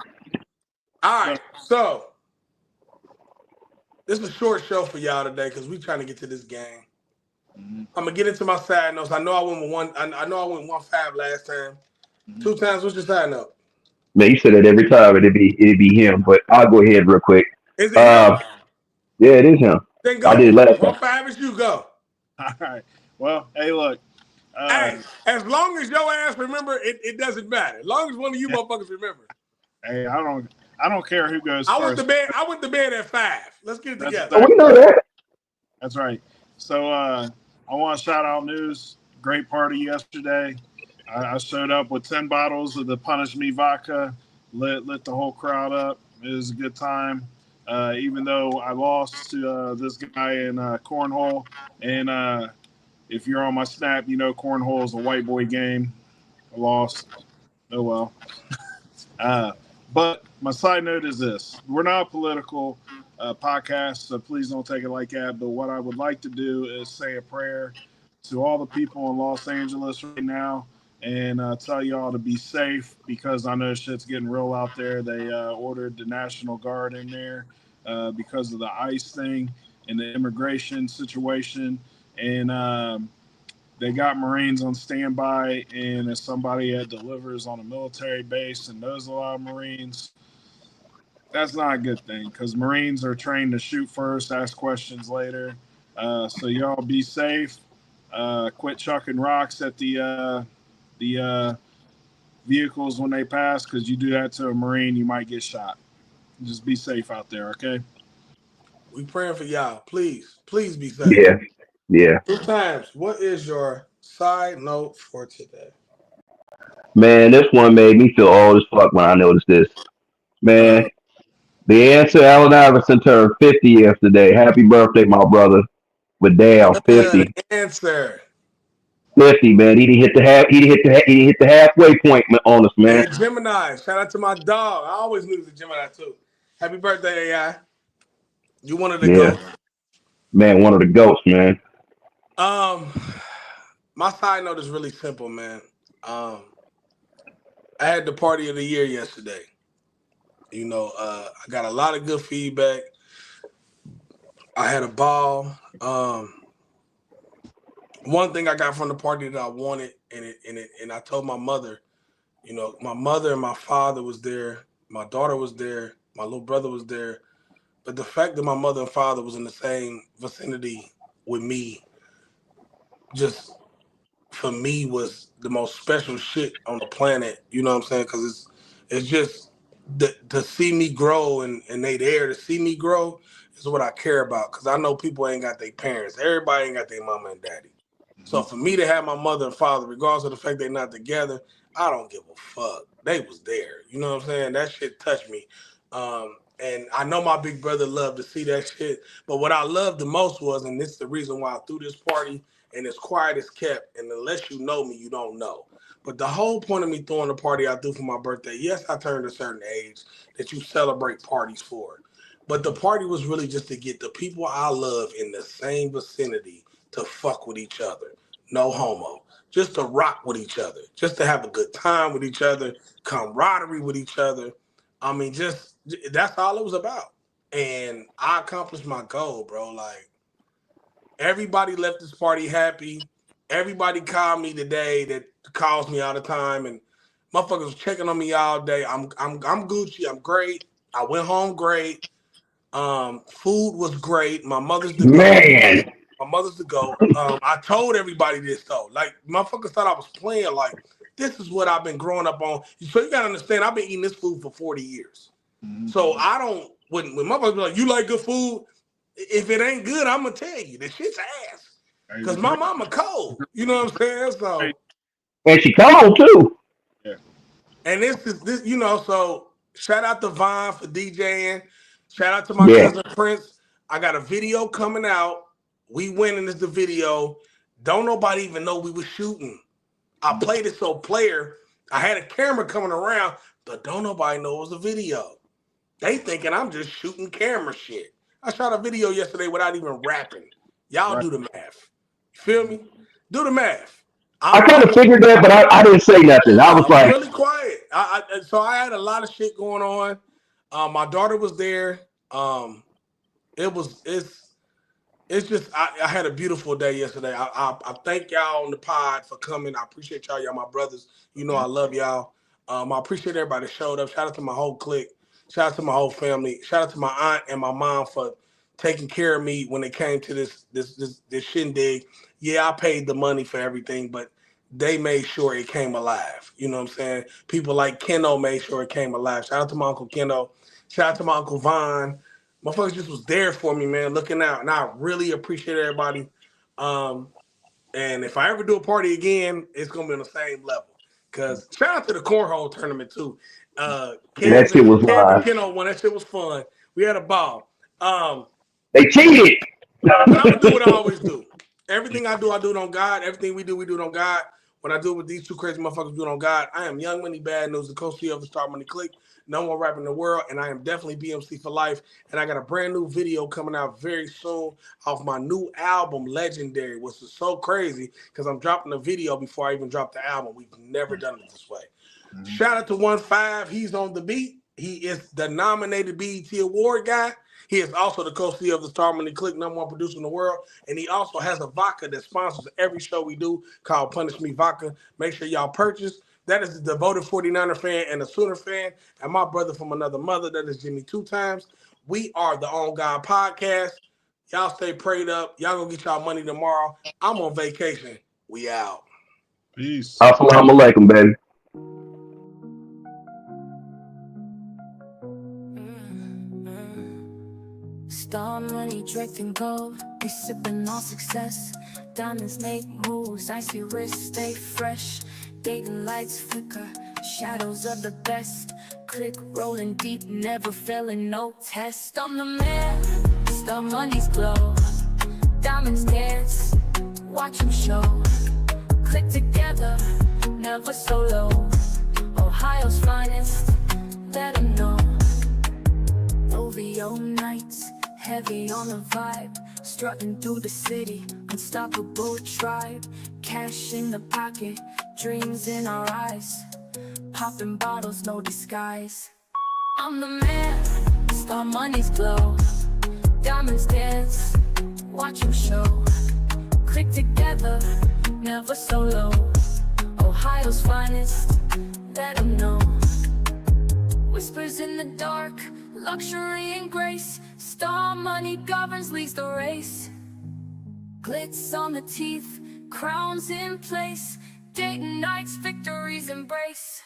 Speaker 5: All right. So this is a short show for y'all today because we're trying to get to this game.
Speaker 2: Mm-hmm.
Speaker 5: I'm gonna get into my side notes. I know I went 1-5 last time. 2 times. What's your side note?
Speaker 4: Man, you said that every time it'd be him, but I'll go ahead real quick.
Speaker 5: Is it him?
Speaker 4: Yeah, it is him.
Speaker 5: Then go.
Speaker 4: I did last time.
Speaker 5: 1-5 is you go.
Speaker 2: All right. Well, hey, look.
Speaker 5: Hey, as long as your ass remember, it doesn't matter. As long as one of you motherfuckers remember.
Speaker 2: Hey, I don't care who goes
Speaker 5: I
Speaker 2: first.
Speaker 5: went to bed at 5. Let's get it together.
Speaker 4: Oh, we know that.
Speaker 2: That's right. So I want to shout out News. Great party yesterday. I showed up with 10 bottles of the Punish Me vodka, lit the whole crowd up. It was a good time. Even though I lost to this guy in cornhole. And if you're on my Snap, you know cornhole is a white boy game. I lost. Oh, well. But my side note is this. We're not a political podcast, so please don't take it like that. But what I would like to do is say a prayer to all the people in Los Angeles right now and tell y'all to be safe because I know shit's getting real out there. They ordered the National Guard in there because of the ICE thing and the immigration situation. And they got Marines on standby. And if somebody that delivers on a military base and knows a lot of Marines, that's not a good thing because Marines are trained to shoot first, ask questions later. So y'all be safe. Quit chucking rocks at the vehicles when they pass because you do that to a Marine, you might get shot. Just be safe out there, okay?
Speaker 5: We praying for y'all. Please be safe.
Speaker 4: Yeah, yeah.
Speaker 5: 2 times. What is your side note for today?
Speaker 4: Man, this one made me feel old as fuck when I noticed this. Man, the answer Allen Iverson turned 50 yesterday. Happy birthday, my brother. But damn, 50.
Speaker 5: The answer.
Speaker 4: 50, man. He didn't hit the halfway point on us, man.
Speaker 5: Hey, Gemini. Shout out to my dog. I always knew he was a Gemini too. Happy birthday, AI. You one of the goats.
Speaker 4: Man, one of the goats, man.
Speaker 5: My side note is really simple, man. I had the party of the year yesterday. You know, I got a lot of good feedback. I had a ball. One thing I got from the party that I wanted, and I told my mother, you know, my mother and my father was there, my daughter was there, my little brother was there, but the fact that my mother and father was in the same vicinity with me, just for me was the most special shit on the planet. You know what I'm saying? Because it's just to see me grow and they there to see me grow is what I care about. Because I know people ain't got their parents. Everybody ain't got their mama and daddy. So for me to have my mother and father, regardless of the fact they're not together, I don't give a fuck. They was there. You know what I'm saying? That shit touched me. And I know my big brother loved to see that shit. But what I loved the most was, and this is the reason why I threw this party, and as quiet as kept, and unless you know me, you don't know. But the whole point of me throwing the party I threw for my birthday, yes, I turned a certain age that you celebrate parties for. But the party was really just to get the people I love in the same vicinity to fuck with each other. No homo. Just to rock with each other. Just to have a good time with each other. Camaraderie with each other. I mean, just, that's all it was about. And I accomplished my goal, bro. Like, everybody left this party happy. Everybody called me today that calls me all the time. And motherfuckers was checking on me all day. I'm Gucci. I'm great. I went home great. Food was great. My mother's the
Speaker 4: Man.
Speaker 5: GOAT. My mother's the GOAT. I told everybody this though. Like, motherfuckers thought I was playing. Like, this is what I've been growing up on. So you gotta understand, I've been eating this food for 40 years. So I don't, when motherfuckers be like, you like good food? If it ain't good, I'm gonna tell you, the shit's ass. Because my mama cold. You know what I'm saying? So,
Speaker 4: and she cold too.
Speaker 2: Yeah.
Speaker 5: And this, you know, so shout out to Vaughn for DJing. Shout out to my cousin Prince. I got a video coming out. We winning is the video. Don't nobody even know we was shooting. I played it so player. I had a camera coming around, but don't nobody know it was a video. They thinking I'm just shooting camera shit. I shot a video yesterday without even rapping. Y'all do the math. You feel me? Do the math.
Speaker 4: I kind of figured that, but I didn't say nothing. I was like,
Speaker 5: really quiet. So I had a lot of shit going on. My daughter was there. It's just I had a beautiful day yesterday. I thank y'all on the pod for coming. I appreciate y'all. Y'all my brothers. You know I love y'all. I appreciate everybody that showed up. Shout out to my whole clique. Shout out to my whole family. Shout out to my aunt and my mom for taking care of me when it came to this shindig. Yeah, I paid the money for everything, but they made sure it came alive. You know what I'm saying? People like Keno made sure it came alive. Shout out to my Uncle Keno. Shout out to my Uncle Vaughn. Motherfuckers just was there for me, man, looking out. And I really appreciate everybody. And if I ever do a party again, it's going to be on the same level. Because shout out to the cornhole tournament, too.
Speaker 4: that shit was live.
Speaker 5: Keno won. That shit was fun. We had a ball.
Speaker 4: They cheated.
Speaker 5: But I'm going to do what I always do. Everything I do it on God. Everything we do it on God. when I do what these two crazy motherfuckers do on God. I am Young Money Bad News, the co-CEO of the Star Money Click, number one rapper in the world, and I am definitely BMC for life. And I got a brand new video coming out very soon off my new album, Legendary, which is so crazy because I'm dropping the video before I even drop the album. We've never done it this way. Shout out to 1-5. He's on the beat. He is the nominated BET Award guy. He is also the co-CEO of the Star Money Click, number one producer in the world. And he also has a vodka that sponsors every show we do called Punish Me Vodka. Make sure y'all purchase. That is a devoted 49er fan and a Sooner fan. And my brother from another mother, that is Jimmy 2 times. We are the On God Podcast. Y'all stay prayed up. Y'all gonna get y'all money tomorrow. I'm on vacation. We out.
Speaker 2: Peace.
Speaker 4: Assalamu alaikum, baby.
Speaker 1: Star money draped in gold, we sipping on success. Diamonds make moves, icy wrists stay fresh. Dating lights flicker, shadows of the best. Click rolling deep, never failing, no test. I'm the man, star money's glow. Diamonds dance, watch them show. Click together, never solo. Ohio's finest, let them know. OVO nights, heavy on the vibe, strutting through the city, unstoppable tribe. Cash in the pocket, dreams in our eyes, popping bottles, no disguise. I'm the man, star money's glow. Diamonds dance, watch them show. Click together, never solo. Ohio's finest, let them know. Whispers in the dark, luxury and grace. Star money governs, leads the race. Glitz on the teeth, crowns in place. Dayton nights, victories embrace.